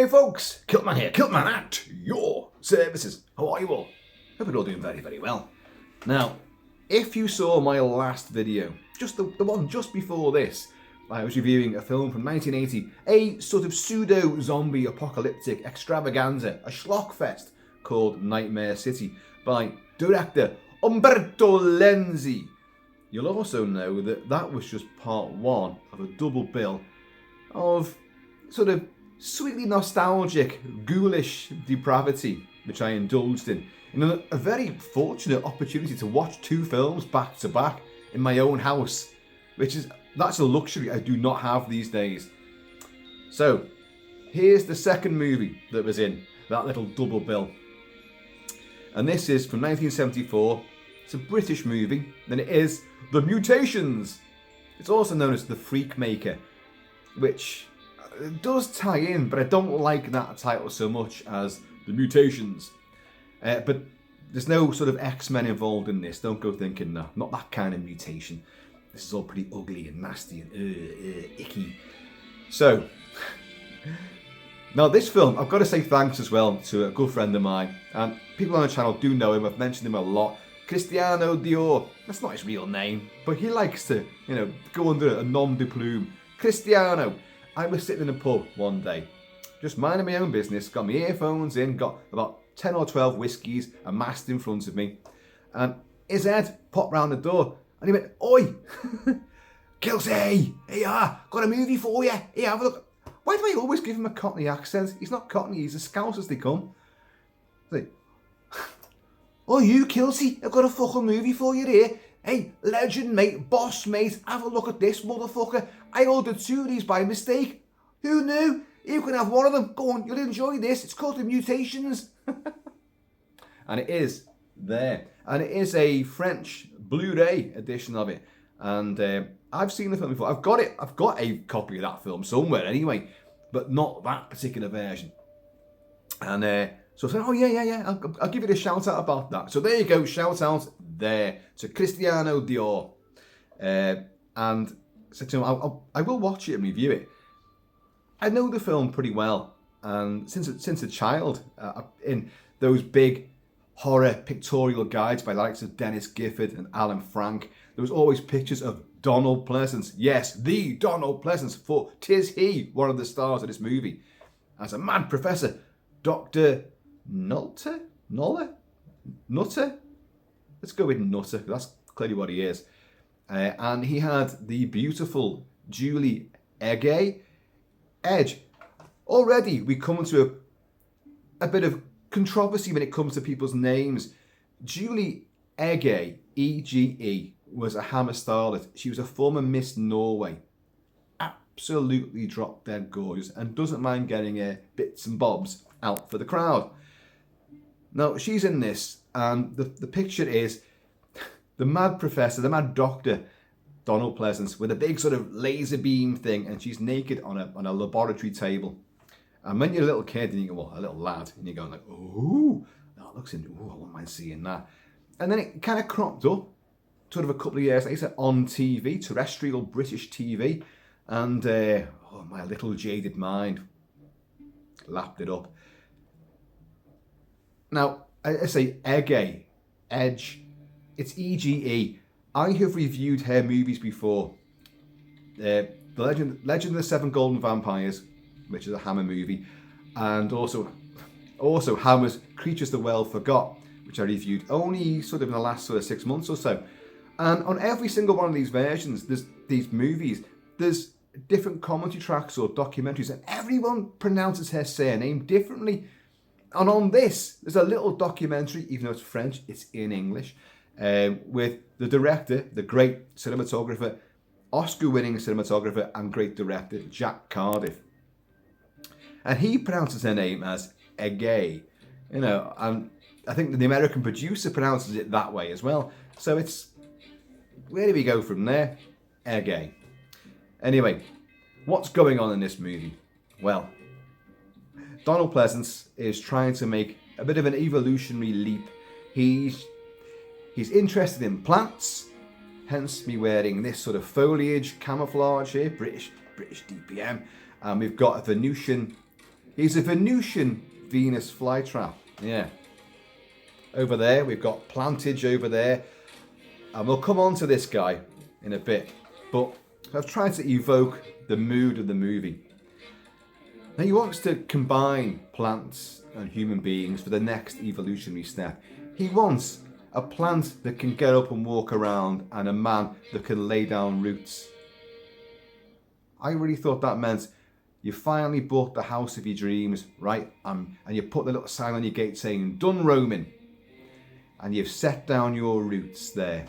Hey folks, Kilt-Man here, Kilt-Man at your services. How are you all? Hope you're all doing very, very well. Now, if you saw my last video, just the one just before this, I was reviewing a film from 1980, a sort of pseudo-zombie apocalyptic extravaganza, a schlockfest called Nightmare City by director Umberto Lenzi. You'll also know that that was just part one of a double bill of sort of sweetly nostalgic, ghoulish depravity, which I indulged in a very fortunate opportunity to watch two films back to back in my own house, that's a luxury I do not have these days. So, here's the second movie that was in that little double bill. And this is from 1974. It's a British movie, and it is The Mutations. It's also known as The Freak Maker, which does tie in, but I don't like that title so much as The Mutations. But there's no sort of X-Men involved in this. Don't go thinking, no, not that kind of mutation. This is all pretty ugly and nasty and icky. So, now this film, I've got to say thanks as well to a good friend of mine. And people on the channel do know him, I've mentioned him a lot. Cristiano Dior, that's not his real name, but he likes to, go under a nom de plume. Cristiano. I was sitting in a pub one day, just minding my own business, got my earphones in, got about 10 or 12 whiskies amassed in front of me, and his head popped round the door, and he went, "Oi, Kelsey, here you are, got a movie for you, here, have a look." Why do I always give him a Cockney accent? He's not Cockney, he's a Scouse as they come. Like, "Oh, you, Kelsey, I've got a fucking movie for you here. Hey, legend, mate, boss, mate, have a look at this motherfucker. I ordered two of these by mistake. Who knew? You can have one of them. Go on, you'll enjoy this. It's called The Mutations." And it is there. And it is a French Blu-ray edition of it. And I've seen the film before. I've got it. I've got a copy of that film somewhere anyway, but not that particular version. And so I said, "Oh yeah, I'll give it a shout out about that." So there you go, shout out there to Cristiano Dior. And said to him, I will watch it and review it. I know the film pretty well, and since a child, in those big horror pictorial guides by the likes of Dennis Gifford and Alan Frank, there was always pictures of Donald Pleasence. Yes, the Donald Pleasence, for 'tis he, one of the stars of this movie, as a mad professor, Doctor Nutter? Let's go with Nutter, that's clearly what he is. And he had the beautiful Julie Edge. Already we come into a bit of controversy when it comes to people's names. Julie Ege, E-G-E, was a Hammer starlet. She was a former Miss Norway. Absolutely drop dead gorgeous and doesn't mind getting bits and bobs out for the crowd. Now, she's in this, and the picture is the mad professor, the mad doctor, Donald Pleasence, with a big sort of laser beam thing, and she's naked on a laboratory table. And when you're a little kid, and you're a little lad, and you're going like, "Ooh, that looks interesting. Ooh, I wouldn't mind seeing that." And then it kind of cropped up, sort of a couple of years later, on TV, terrestrial British TV, and my little jaded mind lapped it up. Now, I say Edge, it's E-G-E. I have reviewed her movies before. The Legend of the Seven Golden Vampires, which is a Hammer movie, and also Hammer's Creatures the World Forgot, which I reviewed only sort of in the last sort of 6 months or so. And on every single one of these versions, there's different commentary tracks or documentaries, and everyone pronounces her surname differently. And on this, there's a little documentary, even though it's French, it's in English, with the director, the great cinematographer, Oscar-winning cinematographer and great director, Jack Cardiff. And he pronounces her name as Ege, and I think the American producer pronounces it that way as well. So it's, where do we go from there? Ege. Anyway, what's going on in this movie? Well, Donald Pleasence is trying to make a bit of an evolutionary leap. He's interested in plants, hence me wearing this sort of foliage camouflage here, British DPM. And we've got a Venusian He's a Venusian Venus flytrap. Yeah. Over there, we've got plantage over there. And we'll come on to this guy in a bit. But I've tried to evoke the mood of the movie. Now he wants to combine plants and human beings for the next evolutionary step. He wants a plant that can get up and walk around and a man that can lay down roots. I really thought that meant you finally bought the house of your dreams, right? And you put the little sign on your gate saying, "Done roaming." And you've set down your roots there.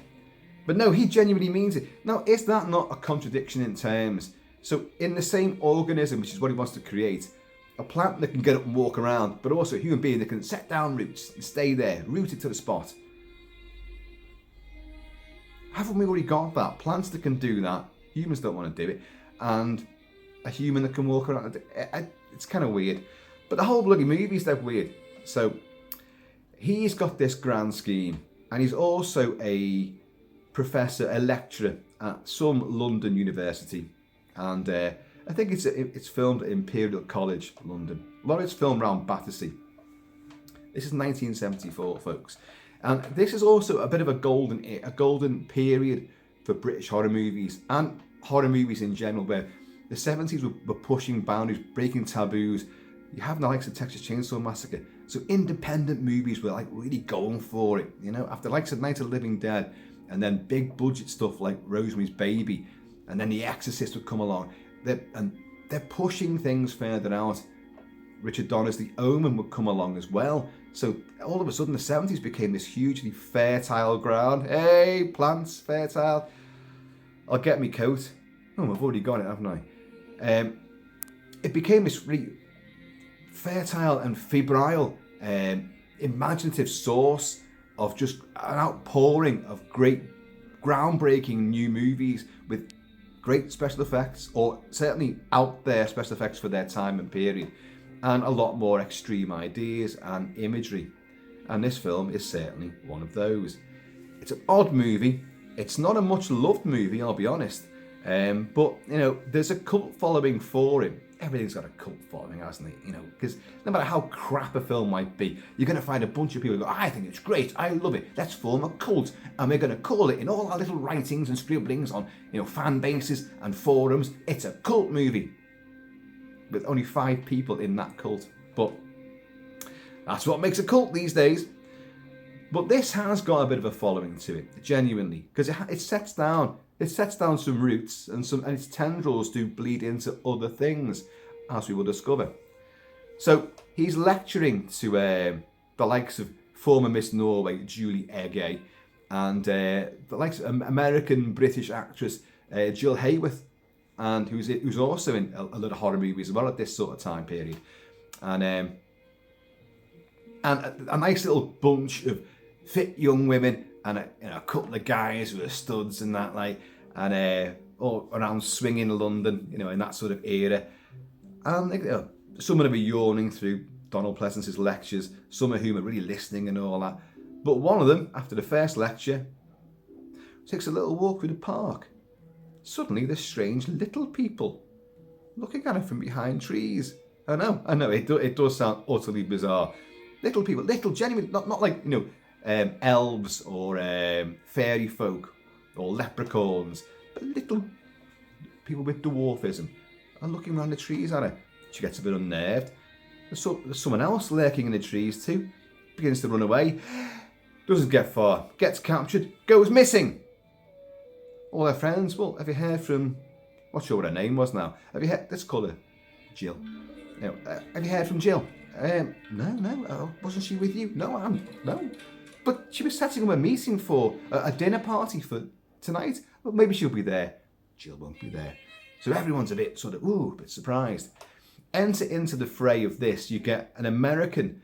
But no, he genuinely means it. Now, is that not a contradiction in terms? So in the same organism, which is what he wants to create, a plant that can get up and walk around, but also a human being that can set down roots and stay there, rooted to the spot. Haven't we already got that? Plants that can do that, humans don't want to do it, and a human that can walk around. It's kind of weird. But the whole bloody movie's that weird. So he's got this grand scheme, and he's also a professor, a lecturer at some London university. And I think it's filmed at Imperial College, London. A lot of it's filmed around Battersea. This is 1974, folks. And this is also a bit of a golden period for British horror movies and horror movies in general, where the 70s were pushing boundaries, breaking taboos. You have the likes of Texas Chainsaw Massacre. So independent movies were like really going for it, you know, after the likes of Night of the Living Dead, and then big budget stuff like Rosemary's Baby, and then The Exorcist would come along. They're pushing things further out. Richard Donner's The Omen would come along as well. So all of a sudden the 70s became this hugely fertile ground. Hey, plants, fertile. I'll get me coat. Oh, I've already got it, haven't I? It became this really fertile and febrile, imaginative source of just an outpouring of great, groundbreaking new movies with great special effects, or certainly out there special effects for their time and period, and a lot more extreme ideas and imagery. And this film is certainly one of those. It's an odd movie. It's not a much loved movie, I'll be honest. But, you know, there's a cult following for him. Everything's got a cult following, hasn't it? You know, because no matter how crap a film might be, you're going to find a bunch of people who go, "I think it's great, I love it, let's form a cult, and we're going to call it in all our little writings and scribblings on, you know, fan bases and forums, it's a cult movie." With only 5 people in that cult. But that's what makes a cult these days. But this has got a bit of a following to it, genuinely, because it sets down some roots, and its tendrils do bleed into other things, as we will discover. So he's lecturing to the likes of former Miss Norway, Julie Egge, and the likes of American British actress Jill Hayworth, and who's also in a lot of horror movies as well at this sort of time period, and a nice little bunch of fit young women, and a couple of guys who are studs and that, like, and all around swinging London, you know, in that sort of era. And you know, some of them are yawning through Donald Pleasence's lectures, some of whom are really listening and all that. But one of them, after the first lecture, takes a little walk through the park. Suddenly there's strange little people looking at him from behind trees. I know, it does sound utterly bizarre. Little people, genuine, not like, you know, elves or fairy folk or leprechauns, but little people with dwarfism are looking around the trees at her. She gets a bit unnerved. There's someone else lurking in the trees too. Begins to run away. Doesn't get far. Gets captured. Goes missing. All her friends, well, have you heard from... Not sure what her name was now. Have you heard... Let's call her Jill. You know, have you heard from Jill? No. Wasn't she with you? No. But she was setting up a meeting for a dinner party for tonight. Well, maybe she'll be there. Jill won't be there. So everyone's a bit surprised. Enter into the fray of this. You get an American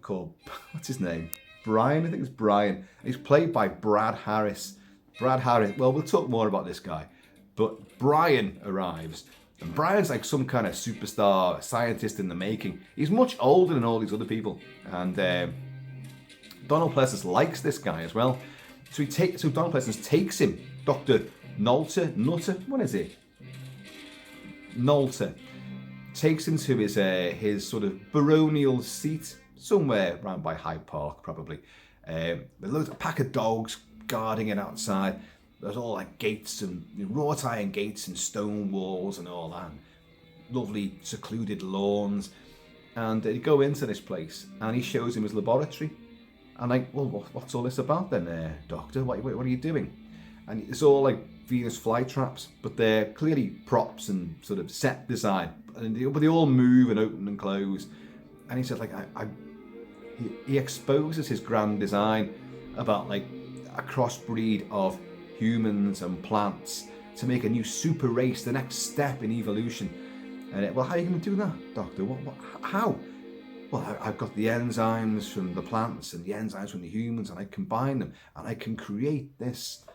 called, what's his name? Brian, I think it's Brian. He's played by Brad Harris. Well, we'll talk more about this guy. But Brian arrives. And Brian's like some kind of superstar scientist in the making. He's much older than all these other people. And Donald Pleasence likes this guy as well. So Donald Pleasence takes him, Doctor Nutter, what is it? Nolter, takes him to his sort of baronial seat, somewhere around by Hyde Park, probably. There's a pack of dogs guarding it outside. There's all like gates and wrought iron gates and stone walls and all that. And lovely secluded lawns. And you go into this place and he shows him his laboratory. And like, well, what's all this about then, Doctor? What are you doing? And it's all like Venus flytraps, but they're clearly props and sort of set design. But they all move and open and close. And he said, like, he exposes his grand design about like a crossbreed of humans and plants to make a new super race, the next step in evolution. And well, how are you going to do that, Doctor? How? Well, I've got the enzymes from the plants and the enzymes from the humans, and I combine them, and I can create this.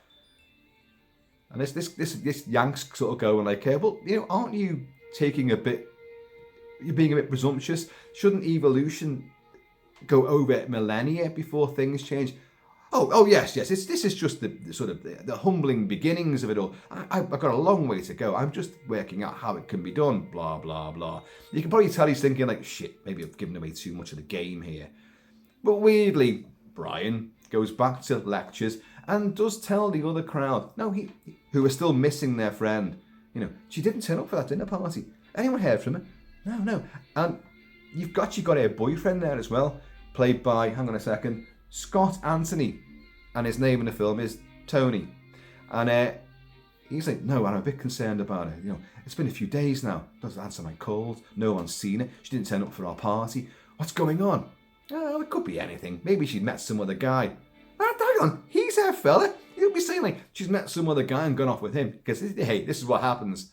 And this Yanks sort of going like, well, aren't you taking you're being a bit presumptuous? Shouldn't evolution go over millennia before things change? Oh yes. This is just the sort of the humbling beginnings of it all. I've got a long way to go. I'm just working out how it can be done. Blah blah blah. You can probably tell he's thinking like, shit, maybe I've given away too much of the game here. But weirdly, Brian goes back to lectures and does tell the other crowd, who are still missing their friend. She didn't turn up for that dinner party. Anyone heard from her? No. And you've got a boyfriend there as well, played by, hang on a second, Scott Anthony, and his name in the film is Tony. And he's like, no, I'm a bit concerned about her. It's been a few days now. Doesn't answer my calls. No one's seen her. She didn't turn up for our party. What's going on? Oh, it could be anything. Maybe she'd met some other guy. Hang on, he's her fella. You'll be saying like she's met some other guy and gone off with him. Because hey, this is what happens.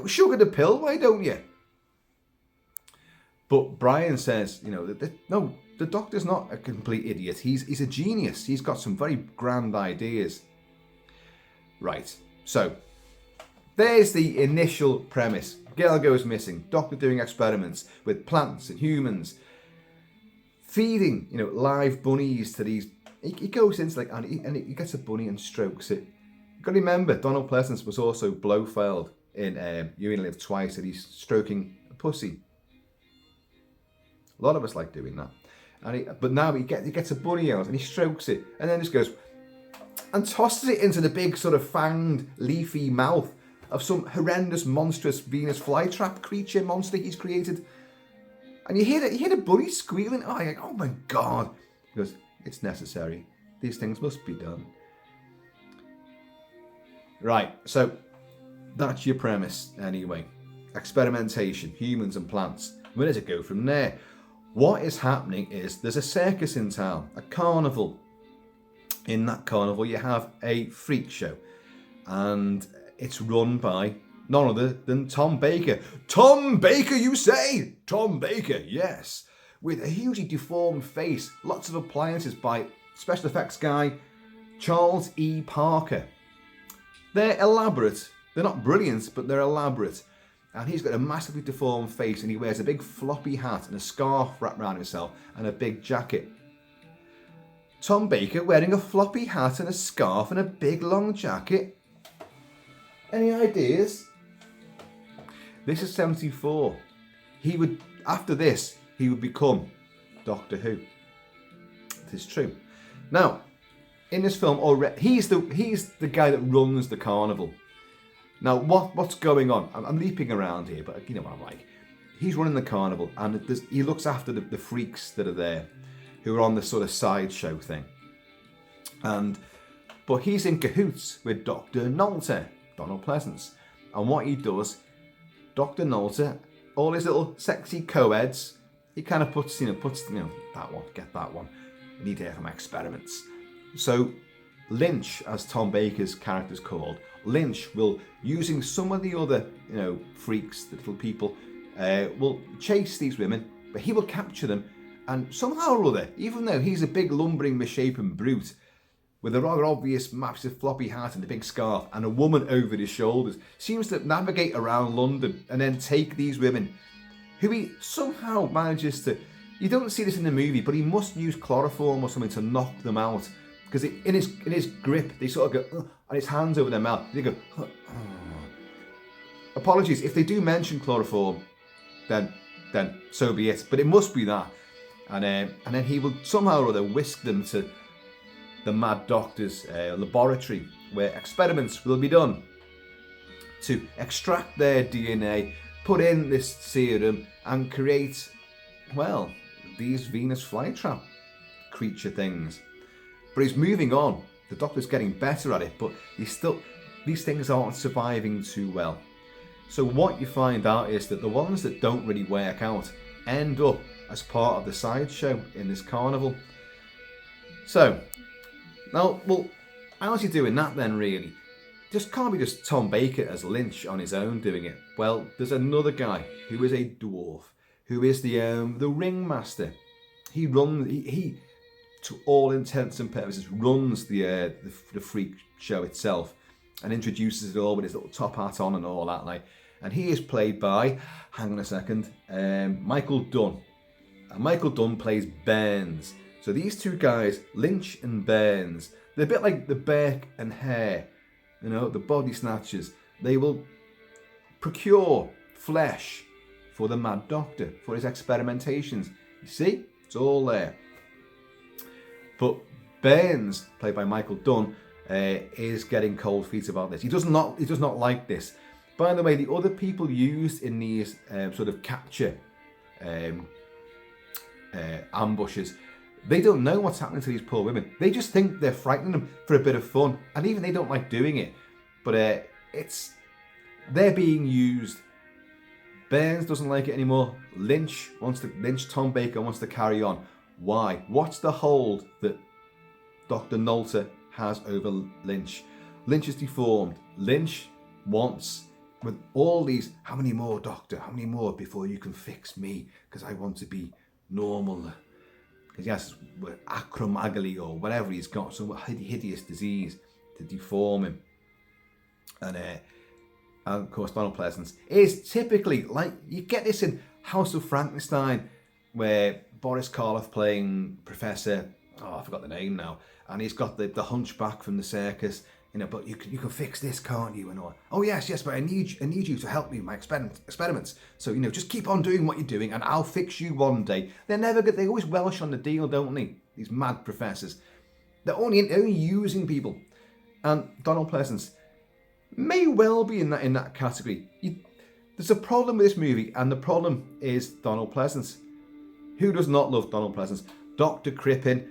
Sugar the pill, why don't you? But Brian says, no, the Doctor's not a complete idiot. He's a genius. He's got some very grand ideas. Right, so there's the initial premise. Girl goes missing. Doctor doing experiments with plants and humans. Feeding, live bunnies to these. He goes into and he gets a bunny and strokes it. You've got to remember, Donald Pleasence was also Blofeld in You Only Live Twice, and he's stroking a pussy. A lot of us like doing that. But now he gets a bunny out and he strokes it, and then just goes and tosses it into the big sort of fanged, leafy mouth of some horrendous, monstrous Venus flytrap creature monster he's created. And you hear the bunny squealing. Oh, you're like, oh my God. He goes, it's necessary. These things must be done. Right, so that's your premise anyway. Experimentation, humans and plants. Where does it go from there? What is happening is there's a circus in town, a carnival. In that carnival you have a freak show, and it's run by none other than Tom Baker. Tom Baker, you say? Tom Baker, yes. With a hugely deformed face, lots of appliances by special effects guy Charles E. Parker. They're elaborate. They're not brilliant, but they're elaborate. And he's got a massively deformed face, and he wears a big floppy hat and a scarf wrapped around himself and a big jacket. Tom Baker wearing a floppy hat and a scarf and a big long jacket. Any ideas? This is 74. After this, he would become Doctor Who. It is true. Now, in this film, already he's the guy that runs the carnival. Now, what's going on? I'm leaping around here, but you know what I'm like. He's running the carnival, and he looks after the freaks that are there, who are on the sort of sideshow thing. But he's in cahoots with Dr. Nolte, Donald Pleasence. And what he does, Dr. Nolte, all his little sexy co-eds, he kind of puts that one, get that one. I need to have my experiments. So Lynch, as Tom Baker's character's called, Lynch will, using some of the other, freaks, the little people, will chase these women, but he will capture them, and somehow or other, even though he's a big lumbering misshapen brute, with a rather obvious massive floppy hat and a big scarf and a woman over his shoulders, seems to navigate around London and then take these women, who he somehow manages to, you don't see this in the movie, but he must use chloroform or something to knock them out. Because in his grip, they sort of go, and his hands over their mouth, they go, Apologies, if they do mention chloroform, then so be it. But it must be that. And then he will somehow or other whisk them to the Mad Doctor's laboratory, where experiments will be done to extract their DNA, put in this serum, and create, well, these Venus flytrap creature things. But he's moving on. The Doctor's getting better at it, but these things aren't surviving too well. So what you find out is that the ones that don't really work out end up as part of the sideshow in this carnival. So, now, well, how's he doing that then, really? Just can't be just Tom Baker as Lynch on his own doing it. Well, there's another guy who is a dwarf, who is the ringmaster. He runs, he to all intents and purposes, runs the freak show itself and introduces it all with his little top hat on and all that. Like, and he is played by, hang on a second, Michael Dunn. And Michael Dunn plays Burns. So these two guys, Lynch and Burns, they're a bit like the Burke and Hare, you know, the body snatchers. They will procure flesh for the Mad Doctor, for his experimentations. You see, it's all there. But Burns, played by Michael Dunn, is getting cold feet about this. He does not like this. By the way, the other people used in these sort of capture ambushes, they don't know what's happening to these poor women. They just think they're frightening them for a bit of fun, and even they don't like doing it. But they're being used. Burns doesn't like it anymore. Lynch, Tom Baker wants to carry on. Why? What's the hold that Dr. Nolter has over Lynch? Lynch is deformed. Lynch wants, with all these, how many more, Doctor? How many more before you can fix me? Because I want to be normal. Because yes, acromegaly or whatever he's got, some hideous disease to deform him. And of course, Donald Pleasence is typically like, you get this in House of Frankenstein, where Boris Karloff playing Professor, I forgot the name now, and he's got the hunchback from the circus, you know, but you can fix this, can't you? And all, oh yes, but I need you to help me with my experiments. So, you know, just keep on doing what you're doing, and I'll fix you one day. They're never good. They always relish on the deal, don't they? These mad professors. They're only using people. And Donald Pleasence may well be in that category. There's a problem with this movie, and the problem is Donald Pleasence. Who does not love Donald Pleasence? Dr. Crippen,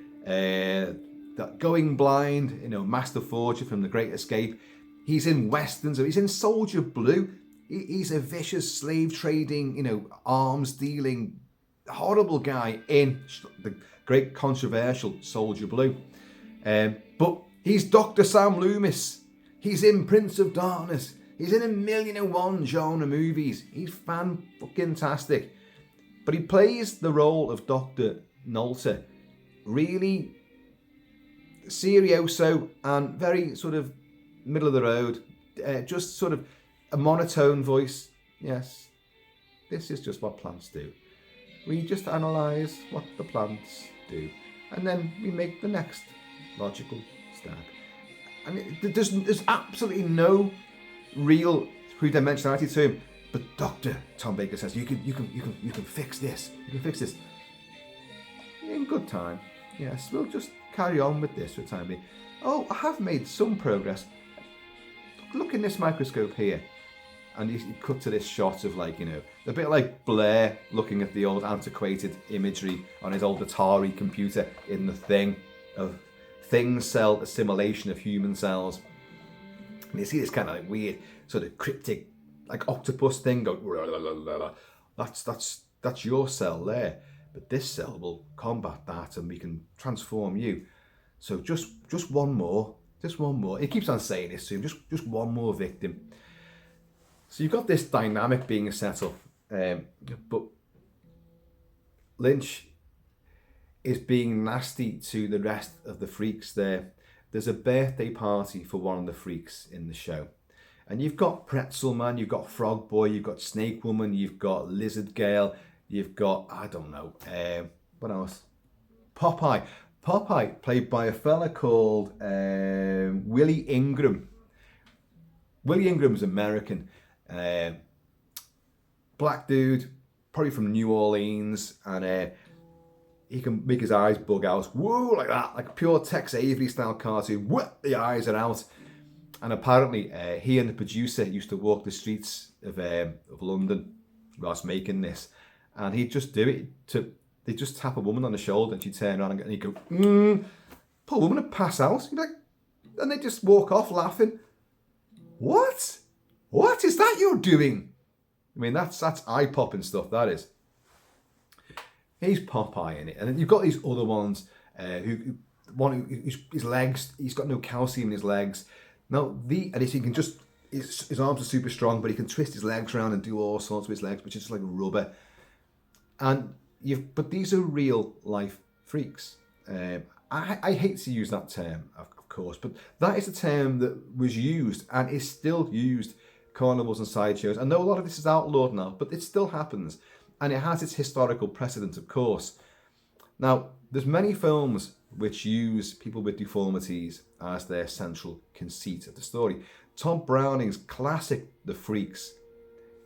that Going Blind, you know, Master Forger from The Great Escape. He's in westerns. He's in Soldier Blue. He's a vicious slave trading, you know, arms dealing, horrible guy in the great controversial Soldier Blue. But he's Dr. Sam Loomis. He's in Prince of Darkness. He's in 1,000,001 genre movies. He's fan-fucking-tastic. But he plays the role of Dr. Nolter really serioso and very sort of middle of the road, just sort of a monotone voice. Yes, this is just what plants do. We just analyse what the plants do, and then we make the next logical step. And there's absolutely no real three-dimensionality to him. But Dr. Tom Baker says you can fix this. You can fix this in good time. Yes, we'll just carry on with this for the time being. Oh, I have made some progress. Look in this microscope here. And you cut to this shot of, like, you know, a bit like Blair looking at the old antiquated imagery on his old Atari computer in the Thing, of Thing cell assimilation of human cells. And you see this kind of like weird, sort of cryptic, like octopus thing go. That's your cell there. But this cell will combat that, and we can transform you. So just one more. He keeps on saying this to him. Just one more victim. So you've got this dynamic being set up, but Lynch is being nasty to the rest of the freaks there. There's a birthday party for one of the freaks in the show. And you've got Pretzel Man, you've got Frog Boy, you've got Snake Woman, you've got Lizard Girl, you've got, I don't know, what else? Popeye. Popeye, played by a fella called Willie Ingram. Willie Ingram's American. Black dude, probably from New Orleans, and he can make his eyes bug out, whoa, like that, like a pure Tex Avery style cartoon. What? The eyes are out. And apparently, he and the producer used to walk the streets of London whilst making this, and he'd just do it they just tap a woman on the shoulder, and she'd turn around and he'd go, poor woman would pass out. He'd be like, and they just walk off laughing. What? What is that you're doing? I mean, that's eye-popping stuff, that is. He's Popeye in it. And then you've got these other ones his legs, he's got no calcium in his legs. Now, he can just, his arms are super strong, but he can twist his legs around and do all sorts with his legs, which is just like rubber. But these are real life freaks. I hate to use that term, of course, but that is a term that was used and is still used carnivals and sideshows. I know a lot of this is outlawed now, but it still happens, and it has its historical precedent, of course. Now, there's many films which use people with deformities as their central conceit of the story. Tom Browning's classic The Freaks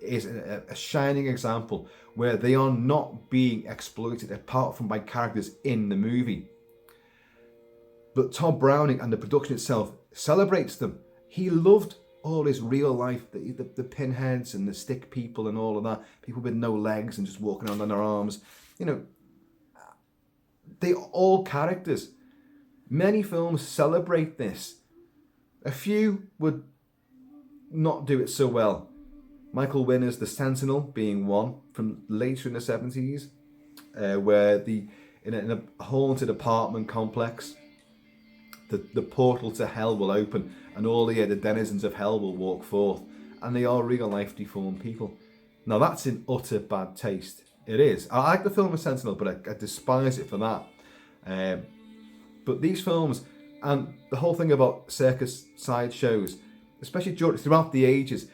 is a shining example where they are not being exploited apart from by characters in the movie. But Tom Browning and the production itself celebrates them. He loved all his real life, the pinheads and the stick people and all of that, people with no legs and just walking around on their arms. You know, they are all characters. Many films celebrate this. A few would not do it so well. Michael Winner's The Sentinel being one from later in the 70s, where in a haunted apartment complex, the portal to hell will open and all the denizens of hell will walk forth, and they are real life deformed people. Now that's in utter bad taste. It is. I like the film The Sentinel, but I despise it for that. But these films and the whole thing about circus sideshows, especially throughout the ages,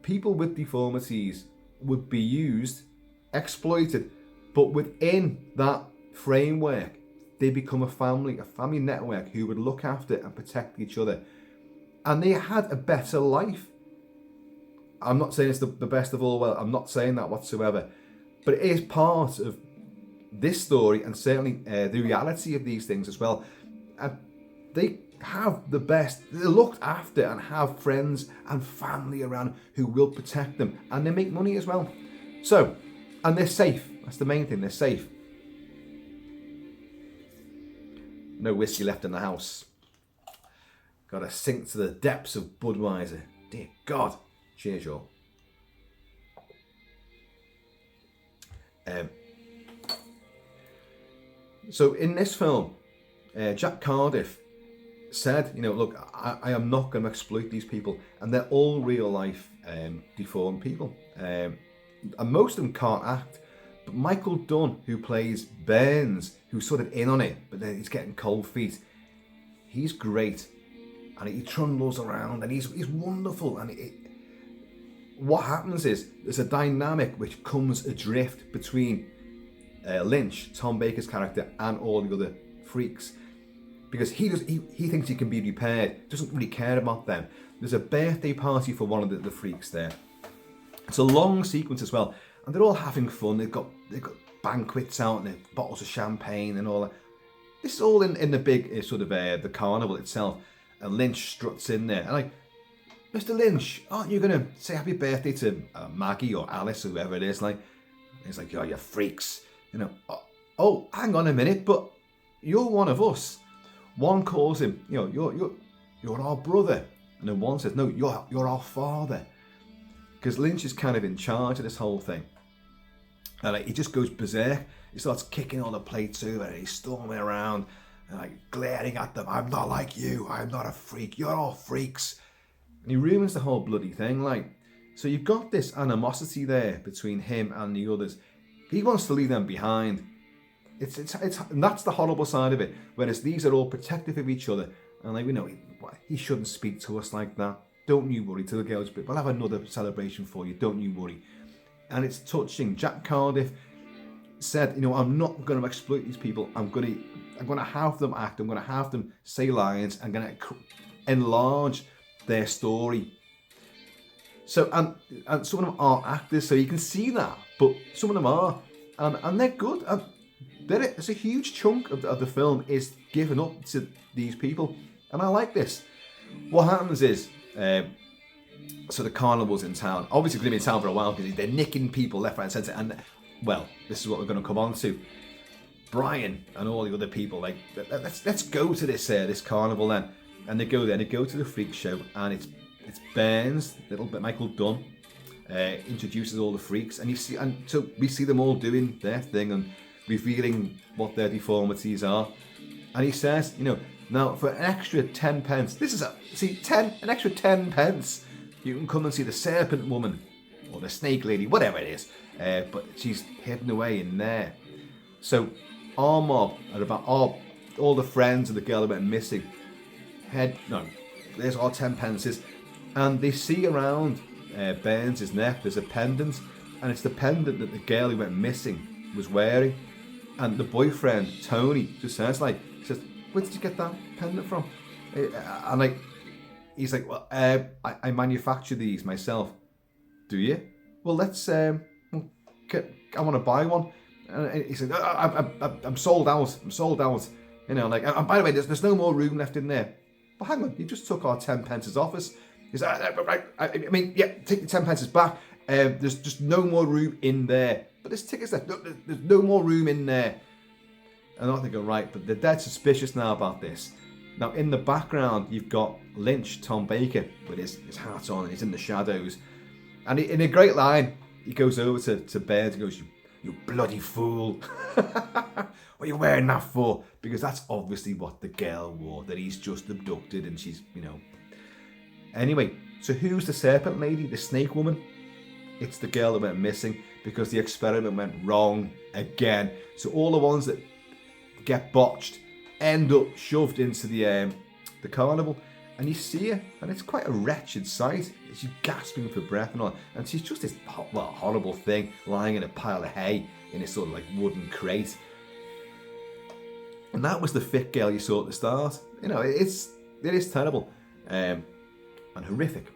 people with deformities would be used, exploited, but within that framework, they become a family network who would look after and protect each other. And they had a better life. I'm not saying it's the best of all worlds. I'm not saying that whatsoever. But it is part of this story and certainly the reality of these things as well. And they have the best. They're looked after and have friends and family around who will protect them. And they make money as well. So, and they're safe. That's the main thing. They're safe. No whiskey left in the house. Got to sink to the depths of Budweiser. Dear God. Cheers, y'all. So in this film, Jack Cardiff said, you know, look, I am not going to exploit these people, and they're all real life deformed people, and most of them can't act. But Michael Dunn, who plays Burns, who's sort of in on it, but then he's getting cold feet, he's great, and he trundles around, and he's wonderful. And what happens is there's a dynamic which comes adrift between Lynch, Tom Baker's character, and all the other freaks, because he thinks he can be repaired, doesn't really care about them. There's a birthday party for one of the freaks there. It's a long sequence as well, and they're all having fun. They've got banquets out and they've bottles of champagne and all that. This is all in the big sort of the carnival itself, and Lynch struts in there and like, Mr. Lynch, aren't you going to say happy birthday to Maggie or Alice or whoever it is? Like, he's like, oh, you freaks. You know, oh, hang on a minute, but you're one of us. One calls him, you know, you're our brother. And then one says, no, you're our father. Because Lynch is kind of in charge of this whole thing. And like, he just goes berserk. He starts kicking all the plates over and he's storming around and like glaring at them. I'm not like you. I'm not a freak. You're all freaks. And he ruins the whole bloody thing. Like, so you've got this animosity there between him and the others. He wants to leave them behind. And that's the horrible side of it. Whereas these are all protective of each other. And like, we know, he shouldn't speak to us like that. Don't you worry. To the girls, but we'll have another celebration for you. Don't you worry. And it's touching. Jack Cardiff said, you know, I'm not going to exploit these people. I'm going to have them act. I'm going to have them say lines. I'm going to enlarge their story. So, and some of them are actors, so you can see that. but some of them are, and they're good. And there's a huge chunk of the film is given up to these people, and I like this. What happens is, so the carnival's in town. Obviously, going to be in town for a while because they're nicking people left, right, and centre. And well, this is what we're going to come on to. Brian and all the other people, like, let's go to this carnival then. And they go there. They go to the freak show, and it's Burns, little bit Michael Dunn, introduces all the freaks, and so we see them all doing their thing and revealing what their deformities are. And he says, now for an extra 10 pence, an extra 10 pence, you can come and see the Serpent Woman or the Snake Lady, whatever it is. But she's hidden away in there. So our mob are about all the friends of the girl that went missing. There's our 10 pences, and they see around Burns' neck there's a pendant, and it's the pendant that the girl who went missing was wearing. And the boyfriend Tony just says, where did you get that pendant from? And he's like, well, I manufacture these myself. Do you? Well, let's I want to buy one. And he said, I'm sold out. And by the way, there's no more room left in there. But hang on, you just took our 10 pences off us. He said, take the 10 pences back. There's just no more room in there. But there's tickets there. There's no more room in there. And I think, right, but they're dead suspicious now about this. Now, in the background, you've got Lynch, Tom Baker, with his hat on, and he's in the shadows. And in a great line, he goes over to Burns and goes, you bloody fool. What are you wearing that for? Because that's obviously what the girl wore, that he's just abducted and she's, Anyway, so who's the Serpent Lady, the Snake Woman? It's the girl that went missing because the experiment went wrong again. So all the ones that get botched end up shoved into the carnival, and you see her, and it's quite a wretched sight. She's gasping for breath and all, and she's just this horrible thing lying in a pile of hay in a sort of wooden crate. And that was the fit girl you saw at the start. It is terrible and horrific.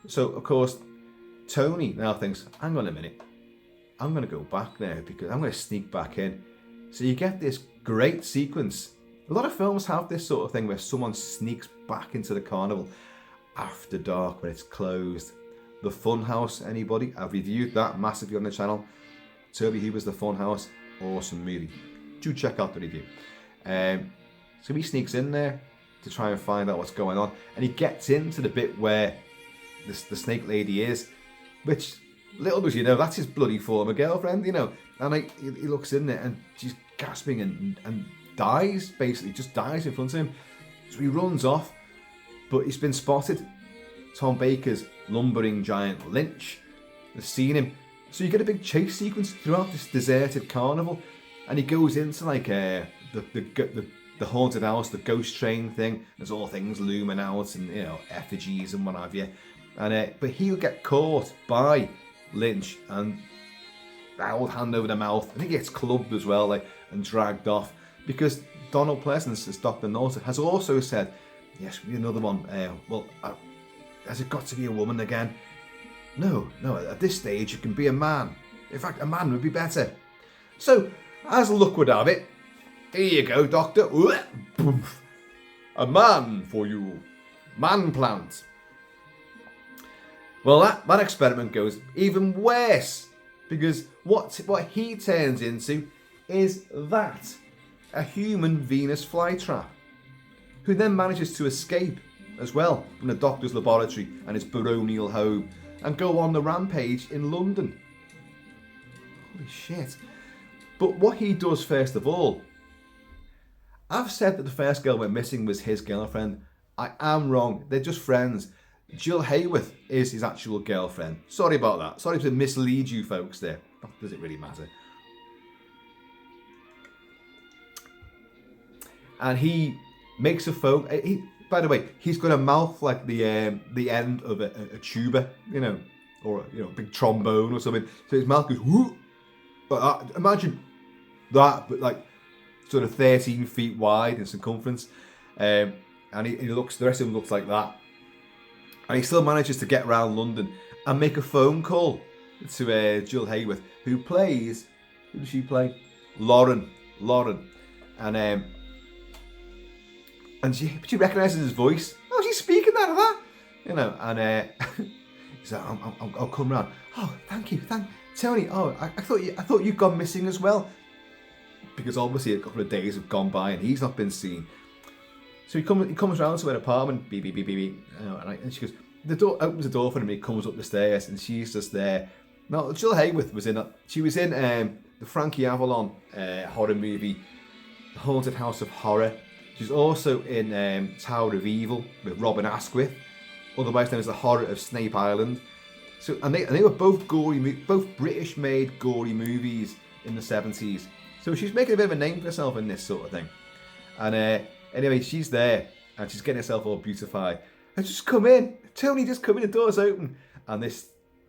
So of course Tony now thinks, hang on a minute, I'm going to go back there because I'm going to sneak back in. So you get this great sequence. A lot of films have this sort of thing where someone sneaks back into the carnival after dark when it's closed. The Funhouse, anybody? I've reviewed that massively on the channel. Toby Hooper's The Funhouse, awesome movie. Do check out the review. So he sneaks in there to try and find out what's going on, and he gets into the bit where the Snake Lady is, which, little does you know, that's his bloody former girlfriend, And he looks in there and she's gasping and dies, basically, just dies in front of him. So he runs off, but he's been spotted. Tom Baker's lumbering giant Lynch has seen him. So you get a big chase sequence throughout this deserted carnival, and he goes into the haunted house, the ghost train thing. There's all things looming out and effigies and what have you. And but he'll get caught by Lynch and old hand over the mouth. I think he gets clubbed as well, and dragged off, because Donald Pleasence, as Doctor Donald, has also said, yes, another one. Has it got to be a woman again? No. At this stage, it can be a man. In fact, a man would be better. So, as luck would have it, here you go, Doctor. A man for you, man plant. Well, that experiment goes even worse, because what he turns into is a human Venus flytrap, who then manages to escape as well from the doctor's laboratory and his baronial home and go on the rampage in London. Holy shit. But what he does first of all, I've said that the first girl went missing was his girlfriend. I am wrong. They're just friends. Jill Hayworth is his actual girlfriend. Sorry about that. Sorry to mislead you folks there. Does it really matter? And he makes a phone. By the way, he's got a mouth like the end of a tuba, or a big trombone or something. So his mouth goes whoo. Imagine that, but sort of 13 feet wide in circumference. And he looks. The rest of him looks like that. And he still manages to get around London and make a phone call to Jill Hayworth, who plays, who does she play? Lauren, and she recognises his voice. Oh, she's speaking that, you know, and he's like, I'll come round. Oh, thank you, Tony. Oh, I thought you'd gone missing as well, because obviously a couple of days have gone by and he's not been seen. So he comes round to her apartment, beep, beep, beep, beep, beep, you know, and she goes, the door opens the door for him, he comes up the stairs, and she's just there. Now, Jill Hayworth was in, she was in the Frankie Avalon horror movie, The Haunted House of Horror. She's also in Tower of Evil with Robin Asquith, otherwise known as The Horror of Snape Island. So, and they were both both British-made gory movies in the 70s. So she's making a bit of a name for herself in this sort of thing. And anyway, she's there, and she's getting herself all beautified. And just come in, Tony, just come in, the door's open. And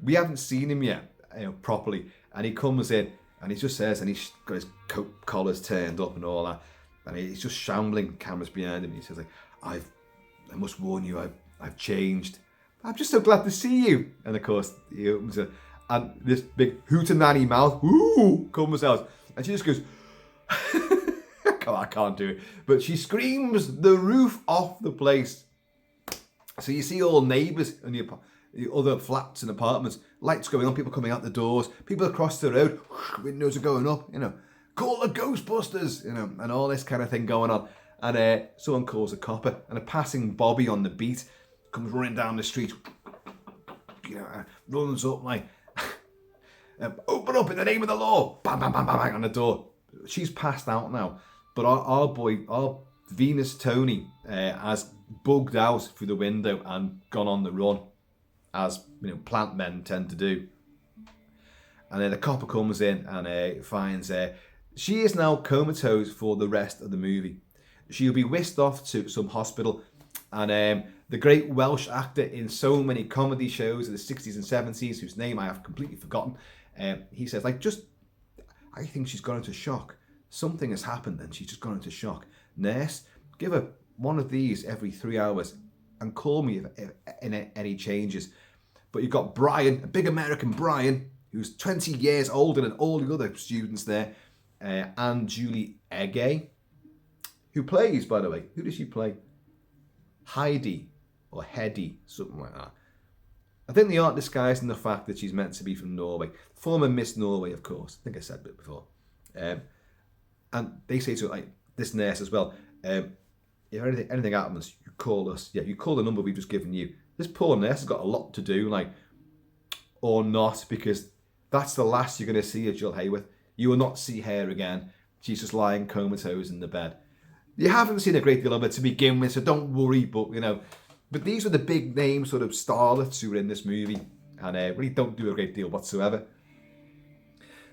we haven't seen him yet, you know, properly. And he comes in, and he just says, and he's got his coat collars turned up and all that. And he's just shambling, cameras behind him. And he says, like, I must warn you, I've changed. I'm just so glad to see you. And of course, he opens it, and this big hootenanny mouth, ooh, comes out. And she just goes, I can't do it. But she screams the roof off the place. So you see all neighbours in the other flats and apartments, lights going on, people coming out the doors, people across the road, windows are going up, you know, call the Ghostbusters, you know, and all this kind of thing going on. And someone calls a copper, and a passing bobby on the beat comes running down the street, you know, runs up like, open up in the name of the law, bang, bang, bang, bang, bang on the door. She's passed out now, but our Venus Tony has bugged out through the window and gone on the run, as you know, plant men tend to do. And then the copper comes in and finds she is now comatose for the rest of the movie. She'll be whisked off to some hospital, and the great Welsh actor in so many comedy shows in the 60s and 70s, whose name I have completely forgotten, he says, like, I think she's gone into shock. Something has happened and she's just gone into shock. Nurse, give her one of these every 3 hours and call me if any changes. But you've got Brian, a big American Brian, who's 20 years older than all the other students there, and Julie Egge, who plays, by the way, who does she play? Heidi, or Hedy, something like that. I think they aren't disguising the fact that she's meant to be from Norway. Former Miss Norway, of course. I think I said it before. And they say to her, like, this nurse as well, if anything happens, you call us. Yeah, you call the number we've just given you. This poor nurse has got a lot to do, like, or not, because that's the last you're going to see of Jill Hayworth. You will not see her again. She's just lying comatose in the bed. You haven't seen a great deal of her to begin with, so don't worry, but, you know, but these are the big name sort of starlets who are in this movie, and really don't do a great deal whatsoever.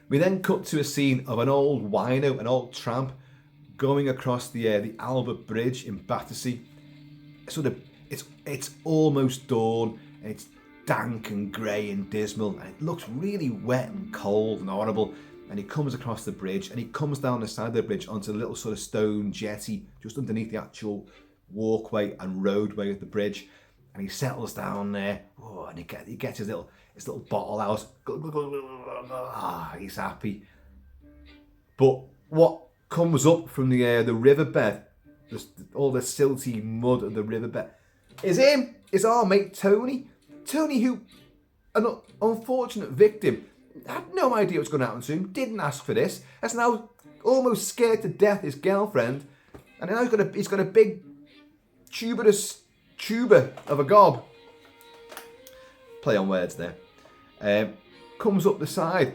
We then cut to a scene of an old wino, an old tramp, going across the Albert Bridge in Battersea. Sort of, it's almost dawn, and it's dank and grey and dismal, and it looks really wet and cold and horrible. And he comes across the bridge, and he comes down the side of the bridge onto the little sort of stone jetty just underneath the actual walkway and roadway of the bridge, and he settles down there. Oh, and he gets his little bottle out. He's happy. But what comes up from the riverbed, all the silty mud of the riverbed, is him. Is our mate Tony. Tony, who, an unfortunate victim, had no idea what was going to happen to him, didn't ask for this, has now almost scared to death his girlfriend, and now he's got a big tuba of a gob. Play on words there. Comes up the side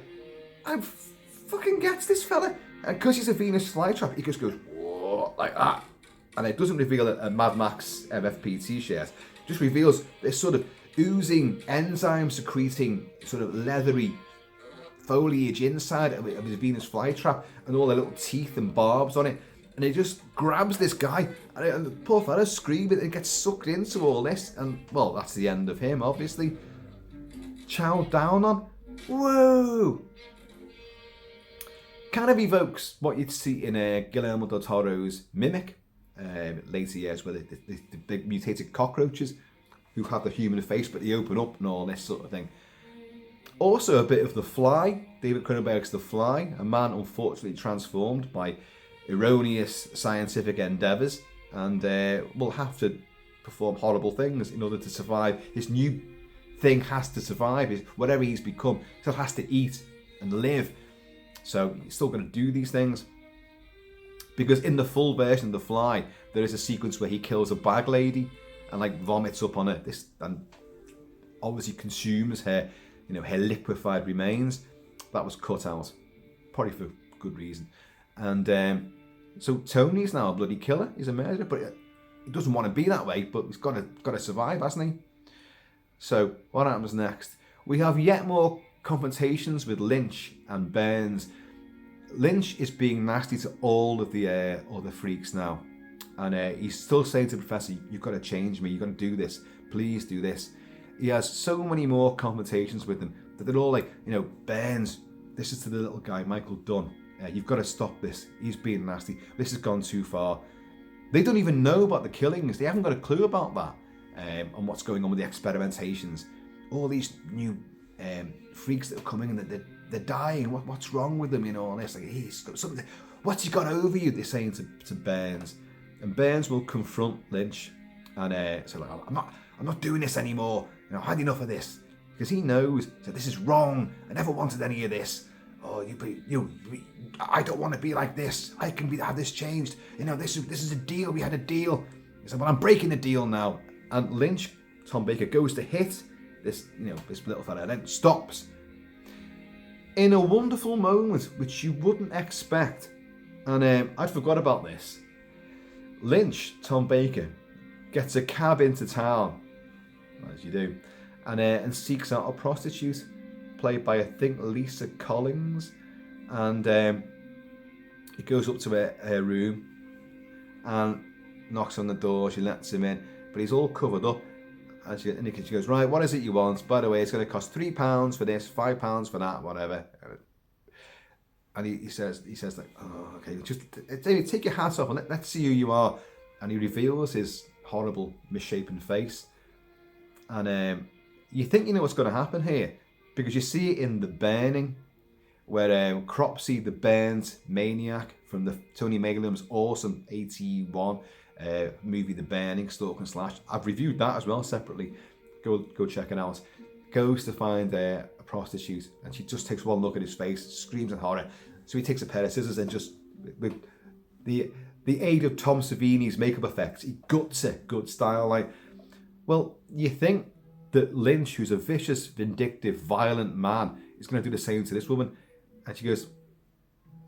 and fucking gets this fella, and because he's a Venus flytrap, he just goes, whoa, like that, and it doesn't reveal a Mad Max MFP t-shirt. It just reveals this sort of oozing, enzyme secreting, sort of leathery foliage inside of his Venus flytrap, and all the little teeth and barbs on it, and he just grabs this guy, and the poor fella's screaming and gets sucked into all this, and well, that's the end of him, obviously. Chowed down on. Whoa! Kind of evokes what you'd see in Guillermo del Toro's Mimic, later years, where the big mutated cockroaches who have the human face but they open up and all this sort of thing. Also a bit of The Fly, David Cronenberg's The Fly, a man unfortunately transformed by erroneous scientific endeavours and will have to perform horrible things in order to survive. His new thing has to survive. Whatever he's become, he still has to eat and live. So he's still going to do these things. Because in the full version of The Fly, there is a sequence where he kills a bag lady and like vomits up on her. This and obviously consumes her, her liquefied remains. That was cut out, probably for good reason. And so Tony's now a bloody killer. He's a murderer, but he doesn't want to be that way. But he's got to survive, hasn't he? So what happens next? We have yet more confrontations with Lynch and Burns. Lynch is being nasty to all of the other freaks now, and he's still saying to the Professor, "You've got to change me. You've got to do this. Please do this." He has so many more confrontations with them that they're all like, Burns, this is to the little guy, Michael Dunn. You've got to stop this. He's being nasty. This has gone too far. They don't even know about the killings. They haven't got a clue about that and what's going on with the experimentations. All these new freaks that are coming and they're dying. What's wrong with them? All this. Like, he's got something. What's he got over you? They're saying to Burns, and Burns will confront Lynch and say, like, I'm not doing this anymore. I've had enough of this, because he knows that this is wrong. I never wanted any of this. Oh, I don't want to be like this. I can have this changed. This is a deal. We had a deal. He said, well, I'm breaking the deal now. And Lynch, Tom Baker, goes to hit this little fella, and then stops. In a wonderful moment, which you wouldn't expect. And I'd forgot about this. Lynch, Tom Baker, gets a cab into town, as you do, and seeks out a prostitute, played by, I think, Lisa Collins. And he goes up to her room and knocks on the door. She lets him in, but he's all covered up. And she goes, right, what is it you want? By the way, it's going to cost £3 for this, £5 for that, whatever. And he says like, oh, okay, just David, take your hat off and let's see who you are. And he reveals his horrible, misshapen face. And you think you know what's going to happen here, because you see it in The Burning, where Cropsey, the burnt maniac from the Tony Megalum's awesome 81 movie The Burning, Stalk and Slash. I've reviewed that as well separately. Go check it out. Goes to find a prostitute, and she just takes one look at his face, screams in horror. So he takes a pair of scissors and just, with the aid of Tom Savini's makeup effects, he guts it, good style. Like, well, you think that Lynch, who's a vicious, vindictive, violent man, is going to do the same to this woman? And she goes,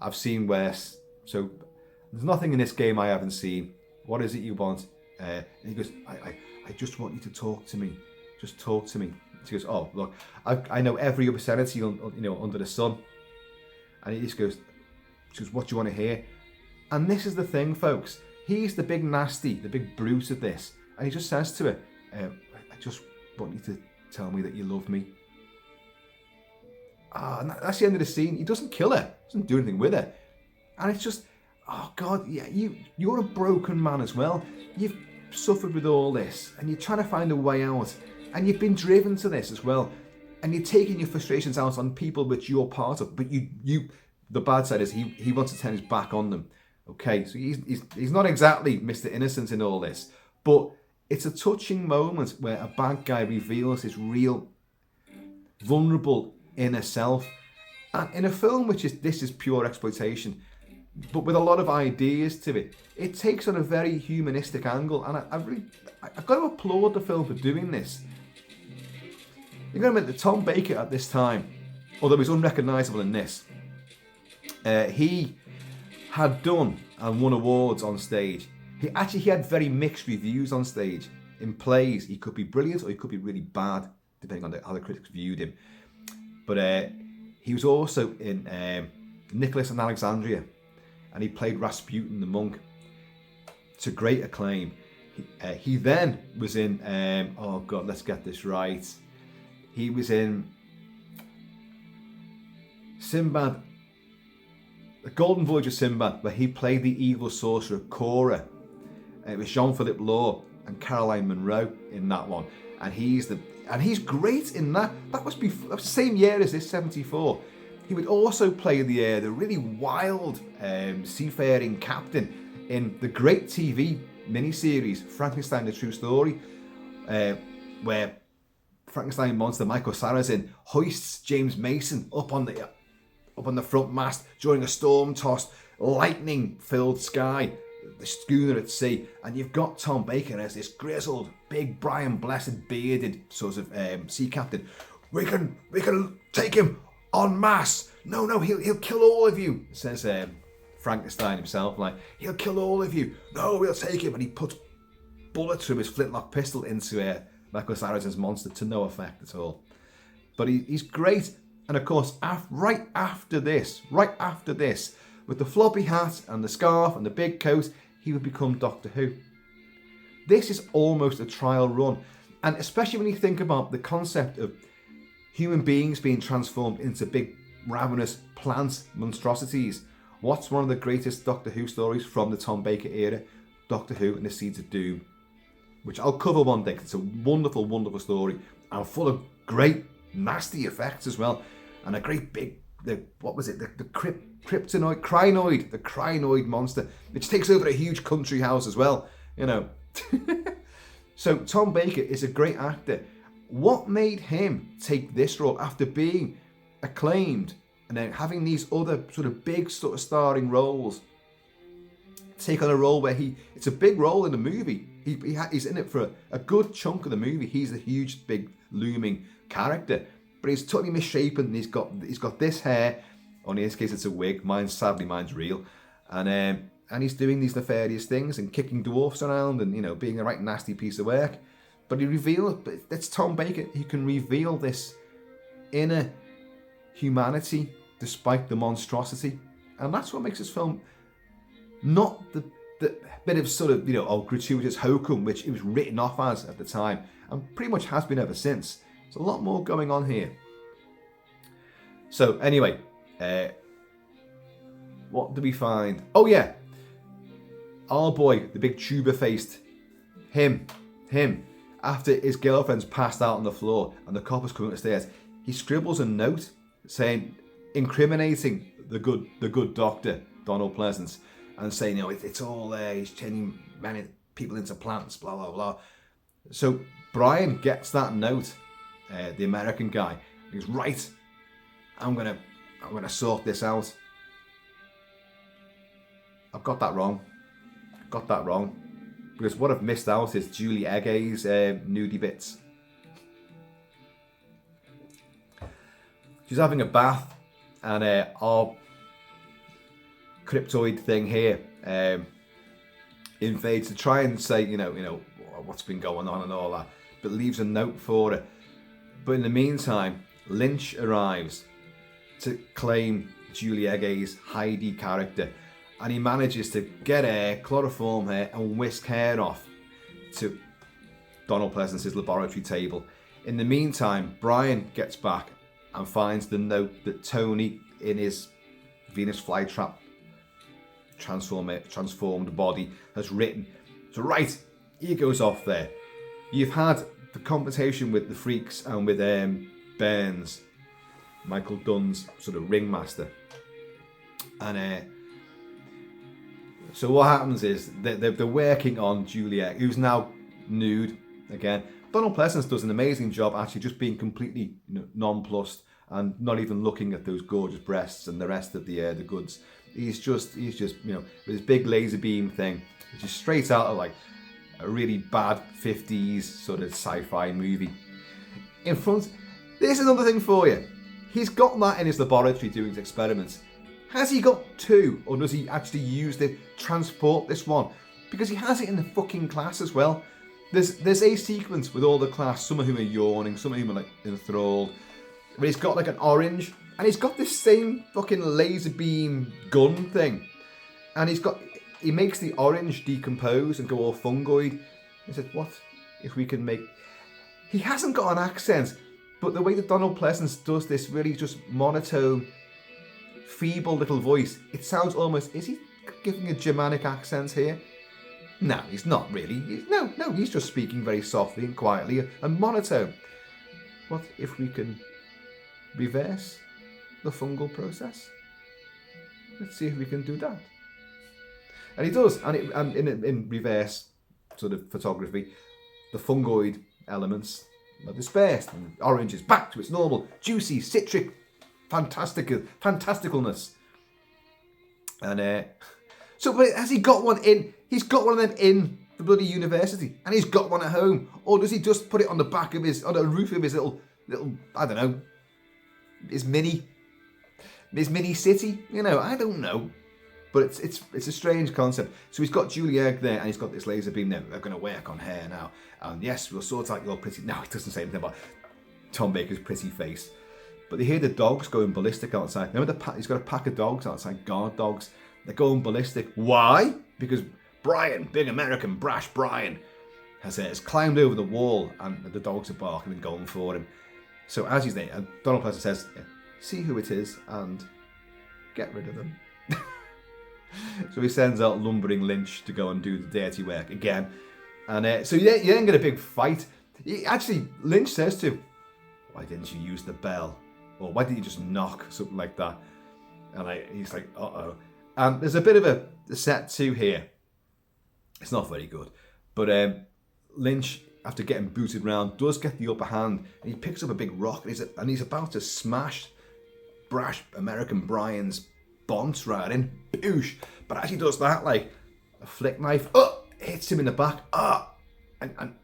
I've seen worse. So there's nothing in this game I haven't seen. What is it you want? And he goes, I just want you to talk to me. Just talk to me. She goes, oh, look, I know every obscenity under the sun. And he just goes, she goes, what do you want to hear? And this is the thing, folks. He's the big nasty, the big brute of this. And he just says to her, I just want you to tell me that you love me. And that's the end of the scene. He doesn't kill her. Doesn't do anything with her. And it's just, oh God, yeah, you're a broken man as well. You've suffered with all this, and you're trying to find a way out, and you've been driven to this as well, and you're taking your frustrations out on people which you're part of. But you, the bad side is he wants to turn his back on them. Okay, so he's not exactly Mr. Innocent in all this, but it's a touching moment where a bad guy reveals his real, vulnerable inner self, and in a film which is pure exploitation, but with a lot of ideas to it. It takes on a very humanistic angle, and I've got to applaud the film for doing this. You've got to admit that Tom Baker at this time, although he's unrecognisable in this, he had done and won awards on stage. He had very mixed reviews on stage. In plays, he could be brilliant or he could be really bad, depending on how the critics viewed him. But he was also in Nicholas and Alexandria, and he played Rasputin the monk to great acclaim. He then was in, oh God, let's get this right. He was in Sinbad, The Golden Voyage of Sinbad, where he played the evil sorcerer Cora. It was Jean-Philippe Law and Caroline Munro in that one. and he's great in that. That was the same year as this, 74. He would also play the really wild seafaring captain in the great TV miniseries Frankenstein: The True Story, where Frankenstein monster Michael Sarrazin hoists James Mason up on the front mast during a storm-tossed, lightning-filled sky, the schooner at sea, and you've got Tom Baker as this grizzled, big Brian Blessed bearded sort of sea captain. We can take him en masse. No, he'll kill all of you, says Frankenstein himself. Like, he'll kill all of you. No, we'll take him. And he puts bullets from his flintlock pistol into Michael Sarrazin's monster to no effect at all. But he's great. And of course, right after this, with the floppy hat and the scarf and the big coat, he would become Doctor Who. This is almost a trial run. And especially when you think about the concept of human beings being transformed into big, ravenous plant monstrosities. What's one of the greatest Doctor Who stories from the Tom Baker era? Doctor Who and the Seeds of Doom, which I'll cover one day. It's a wonderful, wonderful story and full of great, nasty effects as well. And a great big, the crinoid monster, which takes over a huge country house as well, you know. So Tom Baker is a great actor. What made him take this role after being acclaimed and then having these other sort of big sort of starring roles? Take on a role where it's a big role in the movie. He's in it for a good chunk of the movie. He's a huge, big, looming character, but he's totally misshapen. He's got this hair. Only in this case, it's a wig. Sadly, mine's real. And he's doing these nefarious things and kicking dwarfs around and, you know, being a right nasty piece of work. But it's Tom Baker. He can reveal this inner humanity despite the monstrosity, and that's what makes this film not the bit of sort of, you know, gratuitous hokum which it was written off as at the time, and pretty much has been ever since. There's a lot more going on here. So anyway, what do we find? Oh yeah, our boy, the big tuber-faced, him. After his girlfriend's passed out on the floor and the coppers coming up the stairs, he scribbles a note saying, incriminating the good doctor, Donald Pleasence, and saying, you know, it's all there, he's turning many people into plants, blah, blah, blah. So Brian gets that note, the American guy. He goes, right, I'm gonna sort this out. I've got that wrong. Because what I've missed out is Julie Ege's nudie bits. She's having a bath, and our cryptoid thing here invades to try and say, you know what's been going on and all that, but leaves a note for her. But in the meantime, Lynch arrives to claim Julie Ege's Heidi character. And he manages to get her, chloroform her, and whisk her off to Donald Pleasence's laboratory table. In the meantime, Brian gets back and finds the note that Tony, in his Venus flytrap transformed body, has written. So right, he goes off there. You've had the confrontation with the freaks and with Burns, Michael Dunn's sort of ringmaster. And so what happens is they're working on Juliet, who's now nude again. Donald Pleasence does an amazing job actually just being completely, you know, nonplussed and not even looking at those gorgeous breasts and the rest of the goods. He's just you know, with his big laser beam thing, which is straight out of like a really bad 50s sort of sci-fi movie. In front, there's another thing for you. He's got that in his laboratory doing his experiments. Has he got two, or does he actually use to transport this one? Because he has it in the fucking class as well. There's a sequence with all the class, some of whom are yawning, some of whom are like enthralled, where he's got like an orange, and he's got this same fucking laser beam gun thing, and he makes the orange decompose and go all fungoid. He said, what if we can make... He hasn't got an accent, but the way that Donald Pleasence does this really just monotone, feeble little voice, it sounds almost... Is he giving a Germanic accent here? No, he's not really. No, he's just speaking very softly and quietly and monotone. What if we can reverse the fungal process? Let's see if we can do that. And he does, and in reverse sort of photography, the fungoid elements are dispersed, and orange is back to its normal, juicy, citric, fantasticalness. And so, but has he got one in? He's got one of them in the bloody university, and he's got one at home, or does he just put it on the back of on the roof of his little, I don't know, his mini city? You know, I don't know. But it's a strange concept. So he's got Julie Erg there, and he's got this laser beam there. They're going to work on hair now. And yes, we'll sort out your pretty... No, it doesn't say anything about Tom Baker's pretty face. But they hear the dogs going ballistic outside. Remember, he's got a pack of dogs outside, guard dogs. They're going ballistic. Why? Because Brian, big American brash Brian, has climbed over the wall, and the dogs are barking and going for him. So as he's there, Donald Pleasence says, see who it is and get rid of them. So he sends out lumbering Lynch to go and do the dirty work again. And so you then get a big fight. Lynch says to him, why didn't you use the bell? Or why didn't you just knock? Something like that. And he's like, uh-oh. And there's a bit of a set two here. It's not very good. But Lynch, after getting booted round, does get the upper hand. And he picks up a big rock, and he's about to smash brash American Brian's bonds right in. Boosh. But as he does that, like a flick knife, hits him in the back. And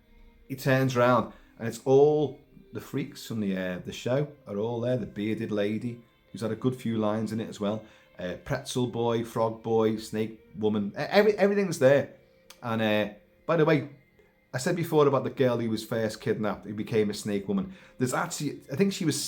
he turns around, and it's all the freaks from the show are all there. The bearded lady, who's had a good few lines in it as well. Pretzel boy, frog boy, snake woman. Everything's there. And by the way, I said before about the girl who was first kidnapped, who became a snake woman. There's actually, I think she was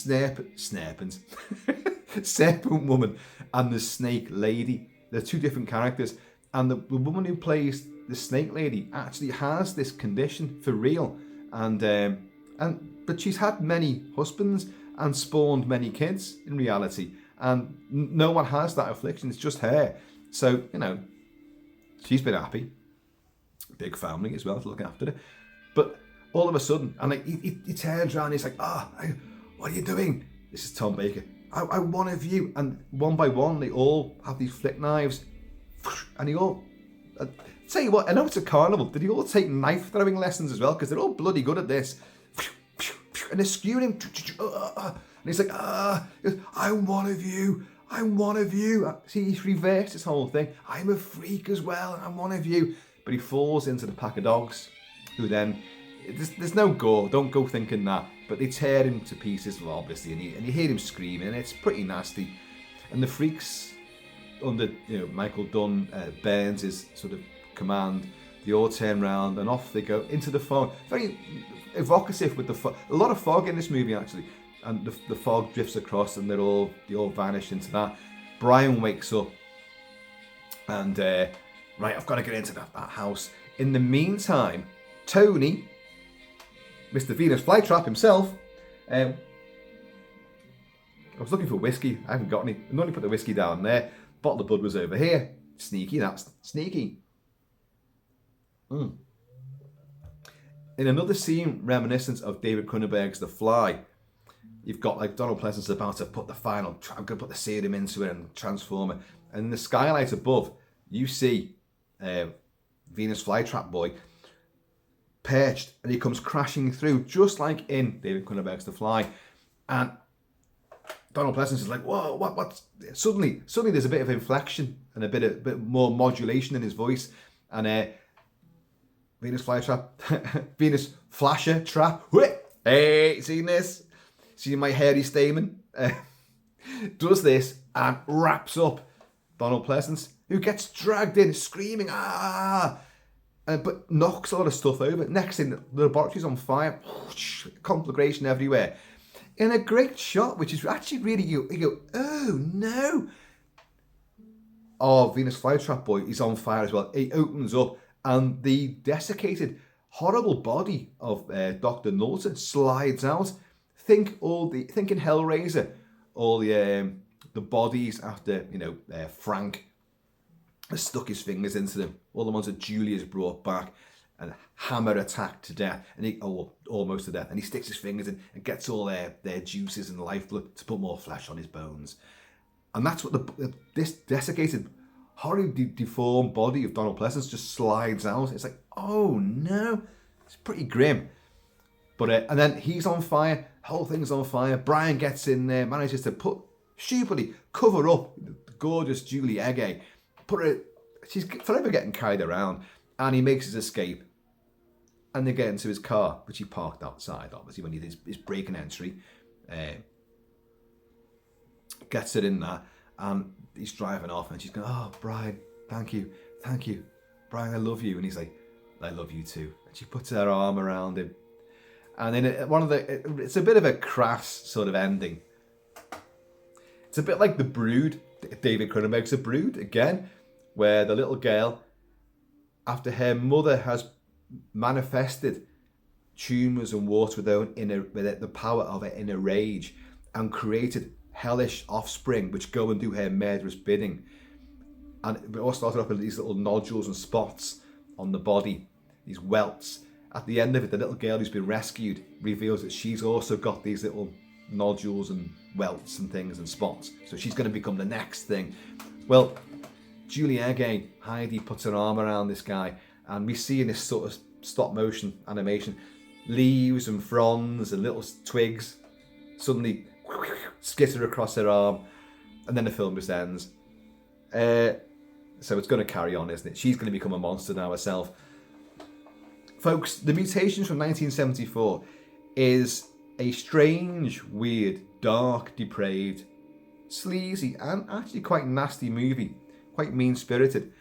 Serpent woman and the snake lady. They're two different characters. And the woman who plays the snake lady actually has this condition for real. But she's had many husbands and spawned many kids in reality. And no one has that affliction. It's just her. So, you know, she's been happy. Big family as well to look after her. But all of a sudden, and like he turns around and he's like, what are you doing? This is Tom Baker. I want a view. And one by one, they all have these flick knives. And they all... tell you what, I know it's a carnival. Did they all take knife throwing lessons as well? Because they're all bloody good at this. And they're skewing him. And he's like, I want a view. I want a view. See, he's reversed this whole thing. I'm a freak as well. I want a view. But he falls into the pack of dogs, who then... There's no gore. Don't go thinking that. But they tear him to pieces, obviously. And you hear him screaming. And it's pretty nasty. And the freaks, under Michael Dunn, Burns' sort of command, they all turn around and off they go into the fog. Very evocative with the fog. A lot of fog in this movie, actually. And the fog drifts across and they all vanish into that. Brian wakes up and, right, I've got to get into that house. In the meantime, Tony, Mr. Venus Flytrap himself, I was looking for whiskey. I haven't got any. I only put the whiskey down there. Bottle of bud was over here. Sneaky, that's sneaky. In another scene reminiscent of David Cronenberg's The Fly, you've got like Donald Pleasence about to put the final, I'm going to put the serum into it and transform it. And in the skylight above, you see Venus Flytrap boy perched, and he comes crashing through, just like in David Cronenberg's The Fly. And Donald Pleasence is like, whoa, what? Suddenly there's a bit of inflection and a bit more modulation in his voice. And Venus Flasher Trap. Hey, seen this? See my hairy stamen? Does this and wraps up Donald Pleasence, who gets dragged in, screaming, but knocks a lot of stuff over. Next thing, the laboratory's on fire. Conflagration everywhere. In a great shot, which is actually really, you go, oh no. Oh, Venus Flytrap boy is on fire as well. It opens up, and the desiccated, horrible body of Dr. Norton slides out. Think in Hellraiser, all the bodies after Frank has stuck his fingers into them. All the ones that Julia's brought back and hammer attacked to death, and almost to death. And he sticks his fingers in and gets all their juices and lifeblood to put more flesh on his bones. And that's what this desiccated, horribly deformed body of Donald Pleasence just slides out. It's like, oh no, it's pretty grim. But and then he's on fire. The whole thing's on fire. Brian gets in there, manages to stupidly cover up the gorgeous Julie Ege. She's forever getting carried around, and he makes his escape. And they get into his car, which he parked outside, obviously, when he did his break and entry. Gets it in there, and he's driving off, and she's going, oh, Brian, thank you. Brian, I love you. And he's like, I love you too. And she puts her arm around him. And then it's a bit of a crass sort of ending. It's a bit like The Brood, David Cronenberg's The Brood, again, where the little girl, after her mother has manifested tumours and water with the power of her inner rage and created hellish offspring which go and do her murderous bidding. And it all started off with these little nodules and spots on the body, these welts. At the end of it, the little girl who's been rescued reveals that she's also got these little nodules and welts and things and spots. So she's going to become the next thing. Well, Julie Ege, Heidi, puts her arm around this guy, and we see in this sort of stop motion animation, leaves and fronds and little twigs suddenly skitter across her arm, and then the film just ends. So it's going to carry on, isn't it? She's going to become a monster now herself. Folks, The Mutations from 1974 is a strange, weird, dark, depraved, sleazy, and actually quite nasty movie. Quite mean-spirited.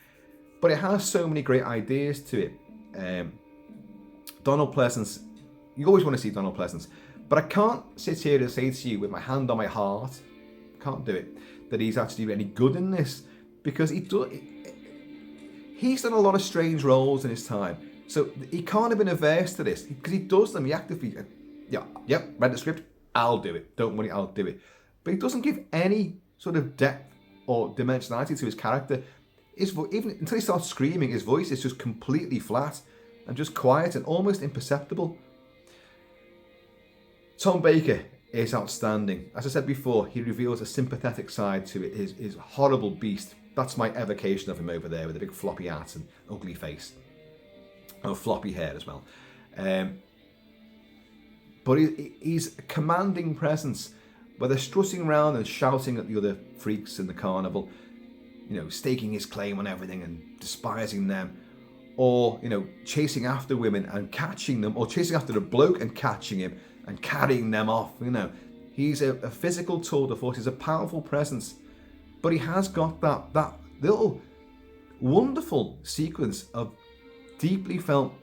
But it has so many great ideas to it. Donald Pleasence, you always want to see Donald Pleasence, but I can't sit here and say to you with my hand on my heart, can't do it, that he's actually any good in this, because he's done a lot of strange roles in his time. So he can't have been averse to this, because he does them. He actively, read the script, I'll do it. Don't worry, I'll do it. But he doesn't give any sort of depth or dimensionality to his character. Even until he starts screaming, his voice is just completely flat and just quiet and almost imperceptible. Tom Baker is outstanding. As I said before, he reveals a sympathetic side to it. His horrible beast. That's my evocation of him over there with a big floppy hat and ugly face. Oh, floppy hair as well. But he's a commanding presence, where they're strutting around and shouting at the other freaks in the carnival, staking his claim on everything and despising them, or, chasing after women and catching them, or chasing after a bloke and catching him and carrying them off. He's a physical tour de force. He's a powerful presence, but he has got that little wonderful sequence of deeply felt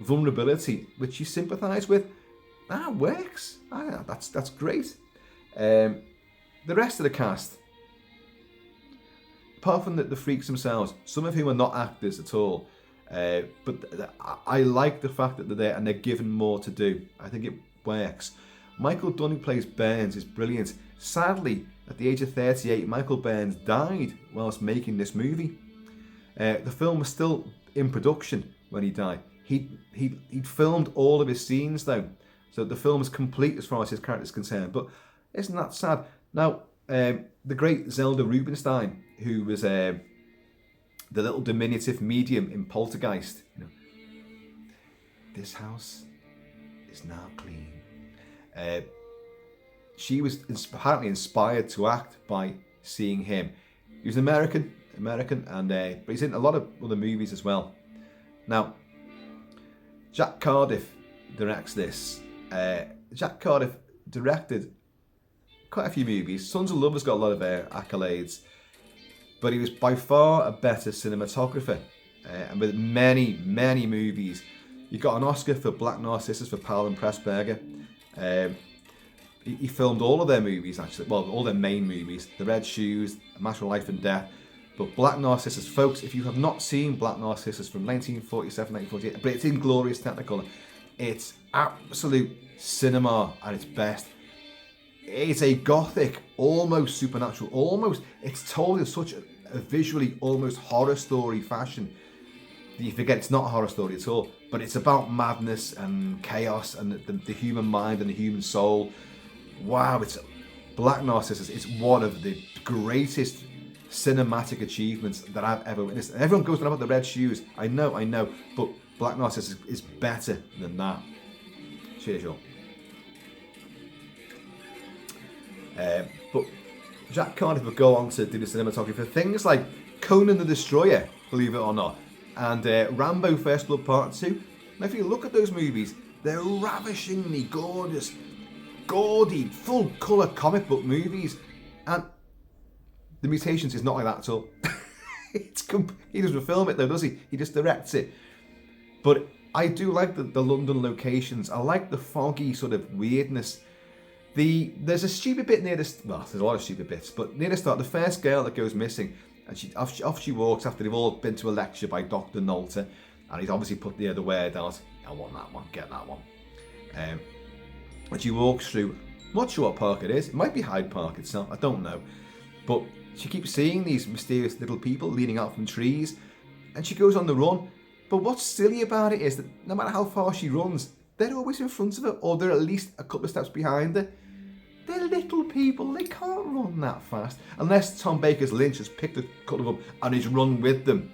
vulnerability, which you sympathise with. That works. That's great. The rest of the cast, apart from the freaks themselves, some of whom are not actors at all, but I like the fact that they're there and they're given more to do. I think it works. Michael Dunn, who plays Burns, is brilliant. Sadly, at the age of 38, Michael Burns died whilst making this movie. The film was still in production when he died. He'd filmed all of his scenes though, so the film is complete as far as his character is concerned. But isn't that sad? Now, the great Zelda Rubinstein, who was the little diminutive medium in Poltergeist, this house is now clean. She was apparently inspired to act by seeing him. He was American, and but he's in a lot of other movies as well. Now, Jack Cardiff directs this. Jack Cardiff directed quite a few movies. Sons of Love has got a lot of accolades, but he was by far a better cinematographer, and with many, many movies. He got an Oscar for Black Narcissus for Powell and Pressburger. He filmed all of their movies, actually. Well, all their main movies. The Red Shoes, A Matter of Life and Death. But Black Narcissus, folks, if you have not seen Black Narcissus from 1947, 1948, but it's in glorious Technicolor, it's absolute cinema at its best. It's a gothic, almost supernatural, it's told in such a a visually almost horror story fashion. You forget it's not a horror story at all, but it's about madness and chaos and the human mind and the human soul. Wow, it's Black Narcissus. It's one of the greatest cinematic achievements that I've ever witnessed. And everyone goes on about the red shoes. I know, but Black Narcissus is better than that. Cheers, y'all. But Jack Cardiff would go on to do the cinematography for things like Conan the Destroyer, believe it or not, and Rambo First Blood Part 2. Now, if you look at those movies, they're ravishingly gorgeous, gaudy, full colour comic book movies, and the Mutations is not like that at all. He doesn't film it though, does he? He just directs it. But I do like the London locations. I like the foggy sort of weirdness. There's a stupid bit near this. Well, there's a lot of stupid bits, but near the start, the first girl that goes missing, and off she walks after they've all been to a lecture by Doctor Donald, and he's obviously put the word out. I want that one. Get that one. And she walks through. I'm not sure what park it is. It might be Hyde Park itself. I don't know, but she keeps seeing these mysterious little people leaning out from trees, and she goes on the run. But what's silly about it is that no matter how far she runs, they're always in front of her, or they're at least a couple of steps behind her. They're little people, they can't run that fast. Unless Tom Baker's Lynch has picked a couple of them and he's run with them.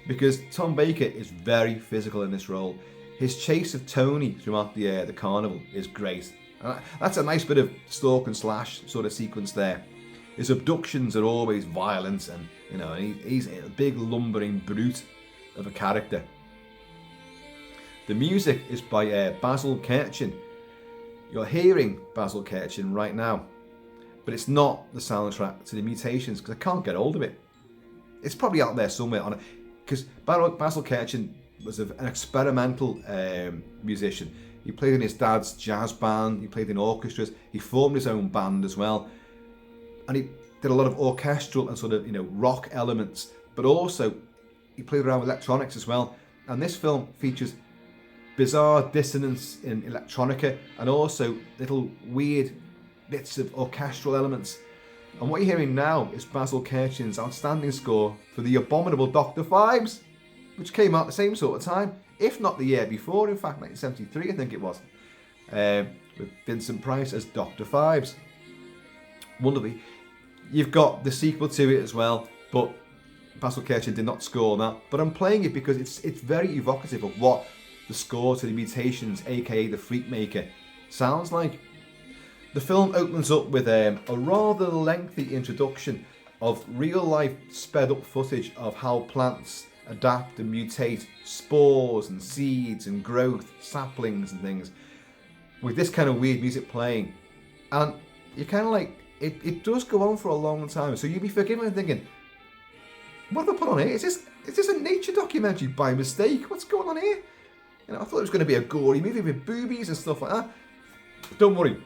Because Tom Baker is very physical in this role. His chase of Tony throughout the carnival is great. And that's a nice bit of stalk and slash sort of sequence there. His abductions are always violent, and he's a big lumbering brute of a character. The music is by Basil Kirchen. You're hearing Basil Kirchen right now, but it's not the soundtrack to the Mutations because I can't get hold of it. It's probably out there somewhere on it, because Basil Kirchen was an experimental musician. He played in his dad's jazz band, he played in orchestras, he formed his own band as well, and he did a lot of orchestral and sort of rock elements, but also he played around with electronics as well. And this film features bizarre dissonance in electronica and also little weird bits of orchestral elements. And what you're hearing now is Basil Kirchen's outstanding score for the abominable Doctor Phibes, which came out the same sort of time, if not the year before, in fact 1973 I think it was, with Vincent Price as Dr. Phibes. Wonderfully. You've got the sequel to it as well, but Basil Kirchen did not score that. But I'm playing it because it's very evocative of what the score to the Mutations, aka the Freakmaker, sounds like. The film opens up with a rather lengthy introduction of real life sped up footage of how plants adapt and mutate, spores and seeds and growth, saplings and things, with this kind of weird music playing. And you're kind of like, it does go on for a long time, so you'd be forgiven and thinking, what have I put on here? Is this a nature documentary by mistake? What's going on here? I thought it was going to be a gory movie with boobies and stuff like that. Don't worry.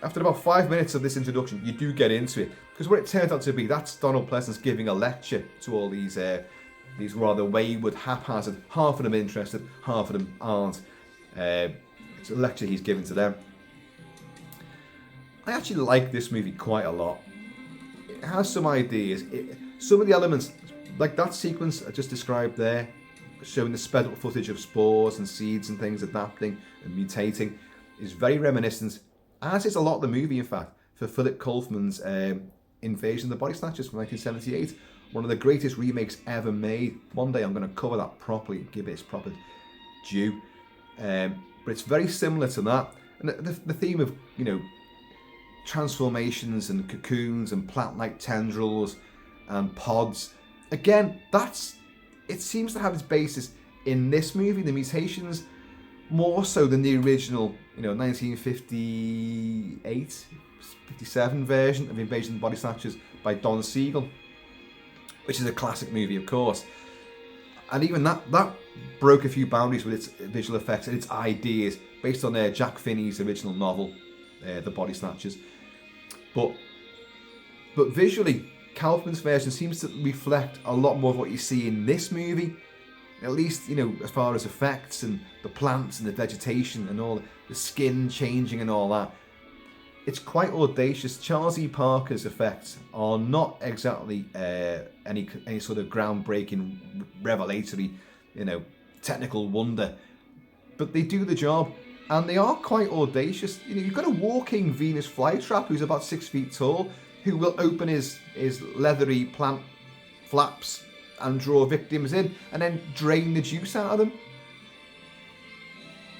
After about 5 minutes of this introduction, you do get into it, because what it turns out to be, that's Donald Pleasence giving a lecture to all these rather wayward, haphazard, half of them interested, half of them aren't. It's a lecture he's giving to them. I actually like this movie quite a lot. It has some ideas. Some of the elements, like that sequence I just described there, showing the sped up footage of spores and seeds and things adapting and mutating, is very reminiscent, as is a lot of the movie in fact, for Philip Kaufman's Invasion of the Body Snatchers from 1978, one of the greatest remakes ever made. One day I'm going to cover that properly, give it its proper due. But it's very similar to that, and the theme of transformations and cocoons and plant-like tendrils and pods. Again, it seems to have its basis in this movie, The Mutations, more so than the original, 1958, 57 version of Invasion of the Body Snatchers by Don Siegel, which is a classic movie, of course. And even that broke a few boundaries with its visual effects and its ideas, based on Jack Finney's original novel, The Body Snatchers. But visually, Kaufman's version seems to reflect a lot more of what you see in this movie, at least, as far as effects and the plants and the vegetation and all the skin changing and all that. it's quite audacious. Charles E. Parker's effects are not exactly any sort of groundbreaking, revelatory, technical wonder, but they do the job, and they are quite audacious. You've got a walking Venus flytrap who's about 6 feet tall, who will open his leathery plant flaps and draw victims in, and then drain the juice out of them.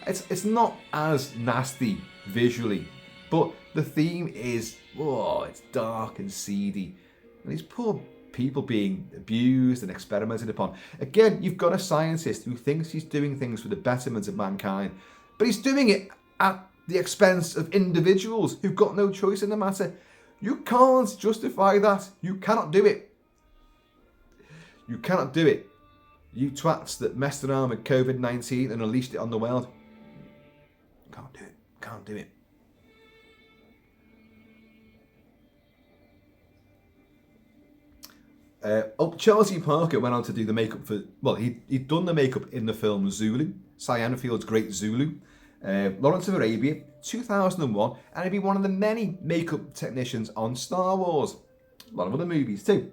It's not as nasty visually, but the theme is, it's dark and seedy. And these poor people being abused and experimented upon. Again, you've got a scientist who thinks he's doing things for the betterment of mankind, but he's doing it at the expense of individuals who've got no choice in the matter. You can't justify that. You cannot do it. You cannot do it. You twats that messed around with COVID-19 and unleashed it on the world. Can't do it. Can't do it. Charles E. Parker went on to do the makeup for, he'd done the makeup in the film Zulu, Cyan Field's Great Zulu, Lawrence of Arabia, 2001, and he'd be one of the many makeup technicians on Star Wars. A lot of other movies too.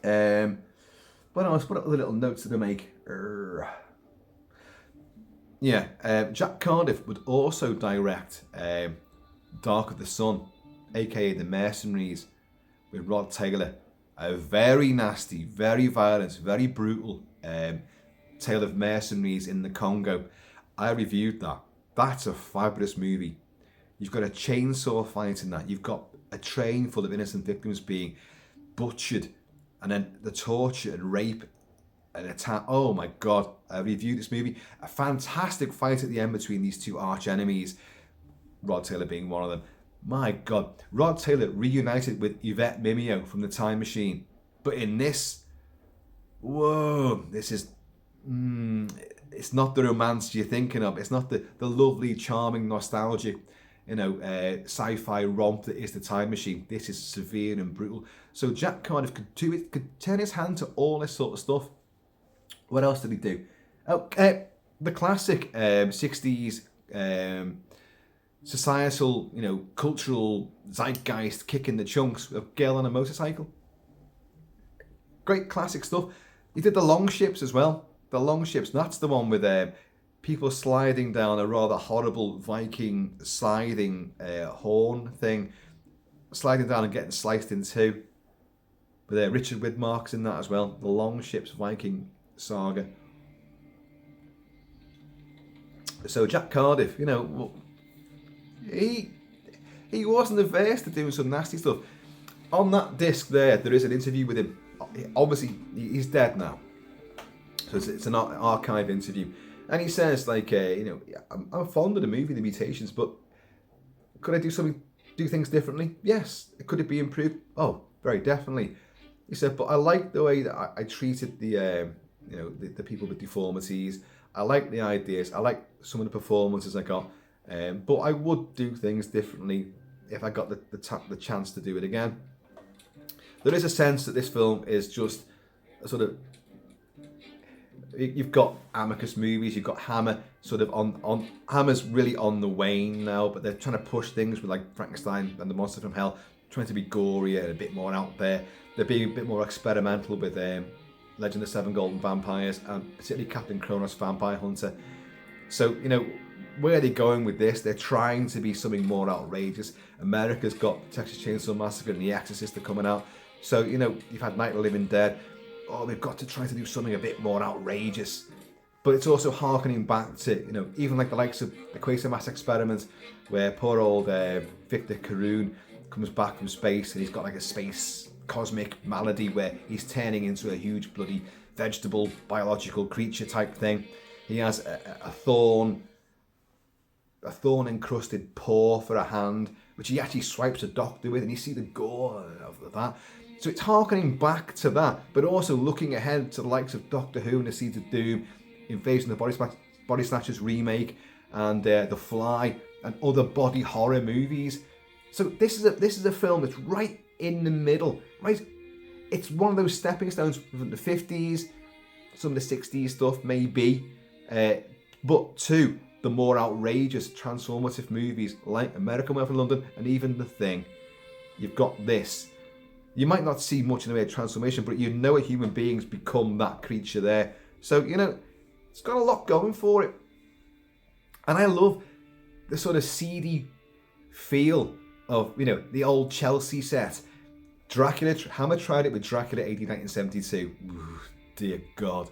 What else? What other little notes did I make? Jack Cardiff would also direct Dark of the Sun, aka The Mercenaries, with Rod Taylor. A very nasty, very violent, very brutal tale of mercenaries in the Congo. I reviewed that. That's a fabulous movie. You've got a chainsaw fight in that. You've got a train full of innocent victims being butchered, and then the torture and rape and attack. Oh my God, I reviewed this movie. A fantastic fight at the end between these two arch enemies, Rod Taylor being one of them. My God, Rod Taylor reunited with Yvette Mimeo from The Time Machine. But in this, this is, it's not the romance you're thinking of. It's not the lovely, charming, nostalgic, sci-fi romp that is The Time Machine. This is severe and brutal. So Jack Cardiff could do it, could turn his hand to all this sort of stuff. What else did he do? The classic 60s societal, cultural zeitgeist kick in the chunks of Girl on a Motorcycle. Great classic stuff. He did The Long Ships as well. The Long Ships, that's the one with people sliding down a rather horrible Viking sliding horn thing, sliding down and getting sliced in two. But Richard Widmark's in that as well. The Long Ships Viking saga. So Jack Cardiff, he wasn't averse to doing some nasty stuff. On that disc there is an interview with him. Obviously, he's dead now, so it's an archive interview, and he says I'm fond of the movie The Mutations, but could I do things differently? Yes. Could it be improved? Oh, very definitely. He said, but I like the way that I treated the people with deformities. I like the ideas. I like some of the performances I got. But I would do things differently if I got the chance to do it again. There is a sense that this film is just a sort of... You've got Amicus movies, you've got Hammer sort of on Hammer's really on the wane now, but they're trying to push things with like Frankenstein and the Monster from Hell, trying to be gorier and a bit more out there. They're being a bit more experimental with Legend of Seven Golden Vampires, and particularly Captain Kronos Vampire Hunter. So, where are they going with this? They're trying to be something more outrageous. America's got Texas Chainsaw Massacre and The Exorcist are coming out. So, you've had Night of the Living Dead. Oh, we've got to try to do something a bit more outrageous. But it's also harkening back to, even like the likes of the Quatermass Experiment, where poor old Victor Carroon comes back from space and he's got like a space cosmic malady where he's turning into a huge bloody vegetable biological creature type thing. He has a thorn encrusted paw for a hand, which he actually swipes a doctor with, and you see the gore of that. So it's harkening back to that, but also looking ahead to the likes of Doctor Who and the Seeds of Doom, Invasion of the Body Snatchers remake, and The Fly, and other body horror movies. So this is a film that's right in the middle, right? It's one of those stepping stones from the 50s, some of the 60s stuff maybe, but to the more outrageous transformative movies like American Werewolf in London and even The Thing. You've got this. You might not see much in the way of transformation, but you know a human being's become that creature there. So, you know, it's got a lot going for it. And I love the sort of seedy feel of, you know, the old Chelsea set. Dracula, Hammer tried it with Dracula 1972. Ooh, dear God.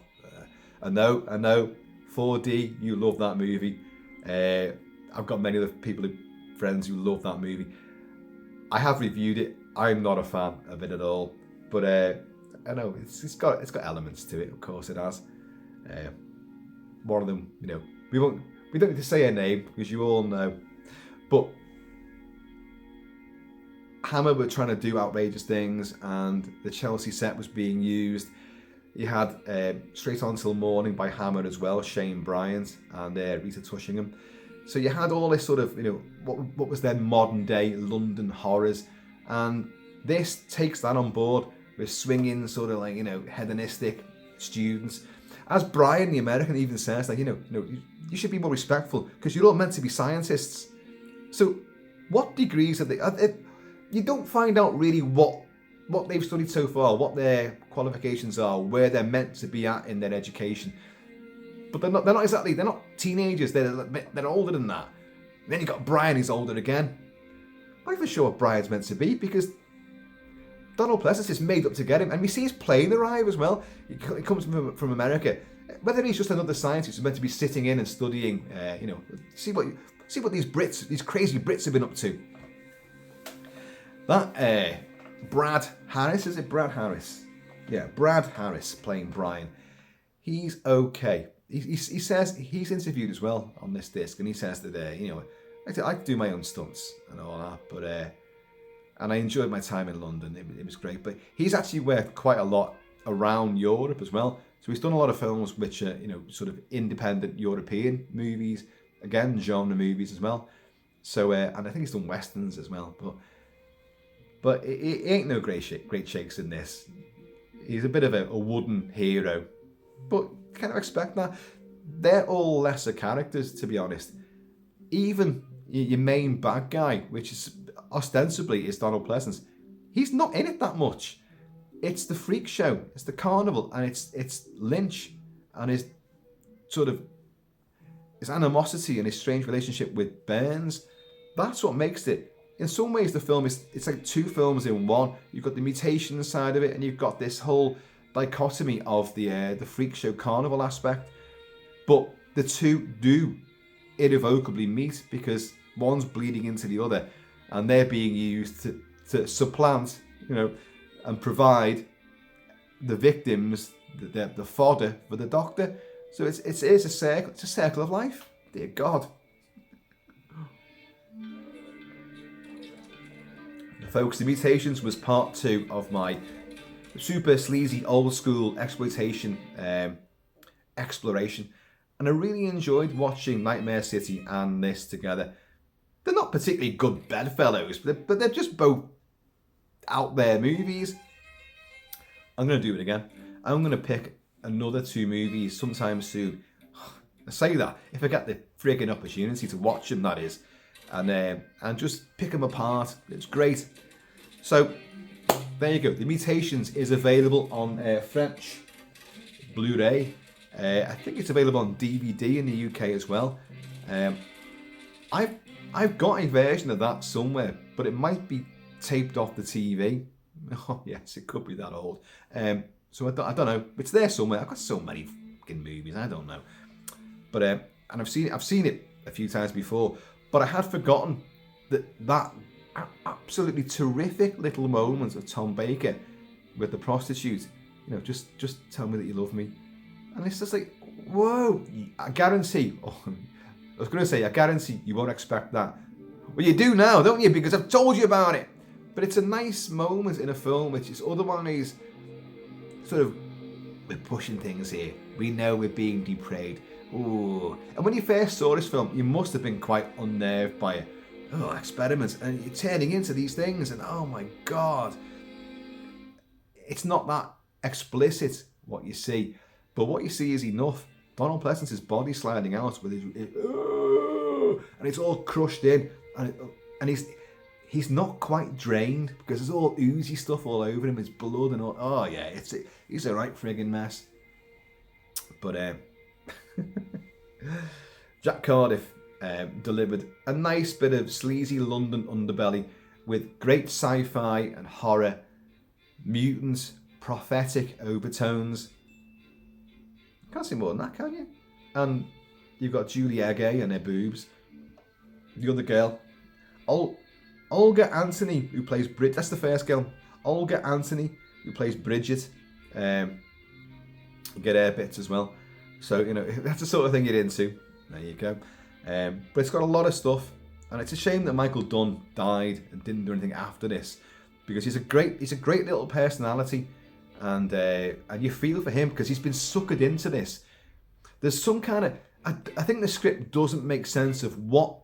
I know, 4D, you love that movie. I've got many other people, friends who love that movie. I have reviewed it. I'm not a fan of it at all. But I know it's got elements to it. Of course it has. One of them, you know, we don't need to say her name because you all know. But Hammer were trying to do outrageous things, and the Chelsea set was being used. You had Straight On Till Morning by Hammer as well, Shane Bryant and Rita Tushingham. So you had all this sort of, you know, what was then modern day London horrors, and this takes that on board with swinging sort of like, you know, hedonistic students. As Brian, the American, even says, like, you should be more respectful because you're all meant to be scientists. So what degrees are they? You don't find out really what they've studied so far, what their qualifications are, where they're meant to be at in their education. But they're not teenagers, they're older than that. And then you've got Brian, who's older again. I'm not even sure what Brian's meant to be because Donald Pleasence is made up to get him, and we see his plane arrive as well. He comes from America. Whether he's just another scientist who's meant to be sitting in and studying, you know, see what these crazy Brits have been up to. That Brad Harris, is it Brad Harris? Yeah, Brad Harris playing Brian. He's okay. He says he's interviewed as well on this disc, and he says that you know, I do my own stunts and all that, but and I enjoyed my time in London. It was great, but he's actually worked quite a lot around Europe as well. So he's done a lot of films which are, you know, sort of independent European movies, again genre movies as well. So and I think he's done westerns as well, but it ain't no great shakes in this. He's a bit of a wooden hero, but kind of expect that. They're all lesser characters, to be honest. Even your main bad guy, which is ostensibly is Donald Pleasence, he's not in it that much. It's the freak show, it's the carnival, and it's Lynch and his sort of his animosity and his strange relationship with Burns. That's what makes it. In some ways, the film it's like two films in one. You've got the Mutations side of it, and you've got this whole dichotomy of the freak show carnival aspect. But the two do irrevocably meet because one's bleeding into the other, and they're being used to supplant, you know, and provide the victims the fodder for the Doctor. So it's a circle. It's a circle of life. Dear God. Folks, the Mutations was part 2 of my super sleazy old school exploitation exploration, and I really enjoyed watching Nightmare City and this together. They're not particularly good bedfellows, but they're just both out there movies. I'm going to do it again. I'm going to pick another 2 movies sometime soon. I say that if I get the frigging opportunity to watch them, that is, and just pick them apart. It's great. So there you go. The Mutations is available on French Blu-ray. I think it's available on DVD in the UK as well. I've got a version of that somewhere, but it might be taped off the TV. Oh yes, it could be that old. So I don't know. It's there somewhere. I've got so many fucking movies. I don't know. But and I've seen it a few times before. But I had forgotten that absolutely terrific little moment of Tom Baker with the prostitute. You know, just tell me that you love me. And it's just like, whoa! I guarantee. Oh, I was going to say, I guarantee you won't expect that. Well, you do now, don't you? Because I've told you about it. But it's a nice moment in a film which is otherwise sort of, we're pushing things here. We know we're being depraved. Ooh. And when you first saw this film, you must have been quite unnerved by it. Oh, experiments, and you're turning into these things, and oh my God. It's not that explicit what you see, but what you see is enough. Donald Pleasence's body sliding out with his and it's all crushed in, and he's not quite drained because there's all oozy stuff all over him. It's blood and all. Oh yeah, he's a right friggin' mess. But Jack Cardiff delivered a nice bit of sleazy London underbelly with great sci-fi and horror, mutants, prophetic overtones. Can't say more than that, can you? And you've got Julie Egge and her boobs. The other girl, Olga Anthony, who plays Bridget. That's the first girl. Olga Anthony, who plays Bridget. You get her bits as well. So, you know, that's the sort of thing you're into. There you go. But it's got a lot of stuff. And it's a shame that Michael Dunn died and didn't do anything after this. Because he's a great little personality. And you feel for him because he's been suckered into this. There's some kind of... I think the script doesn't make sense of what's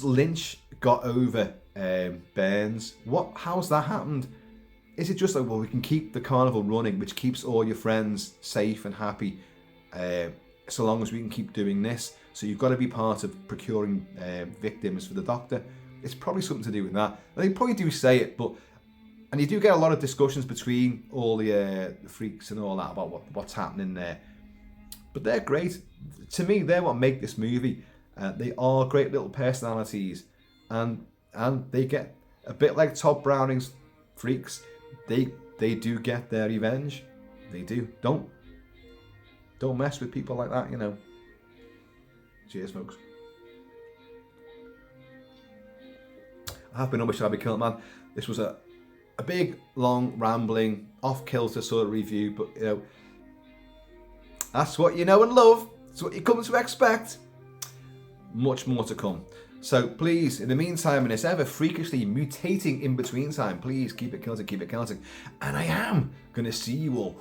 Lynch got over Burns. How's that happened? Is it just like, well, we can keep the carnival running, which keeps all your friends safe and happy, so long as we can keep doing this? So you've got to be part of procuring victims for the Doctor. It's probably something to do with that. And they probably do say it, and you do get a lot of discussions between all the freaks and all that about what's happening there. But they're great. To me, they're what make this movie. They are great little personalities, and they get a bit like Todd Browning's freaks. They do get their revenge. They do. Don't mess with people like that, you know. Cheers, folks. I have been on with Shabby Kilt-Man. This was a big, long, rambling, off-kilter sort of review, but you know, that's what you know and love. That's what you come to expect. Much more to come. So please, in the meantime, in this ever freakishly mutating in between time, please keep it Celtic, keep it Celtic. And I am going to see you all.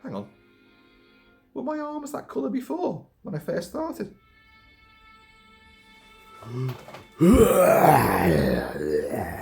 Hang on. Were my arms that colour before, when I first started?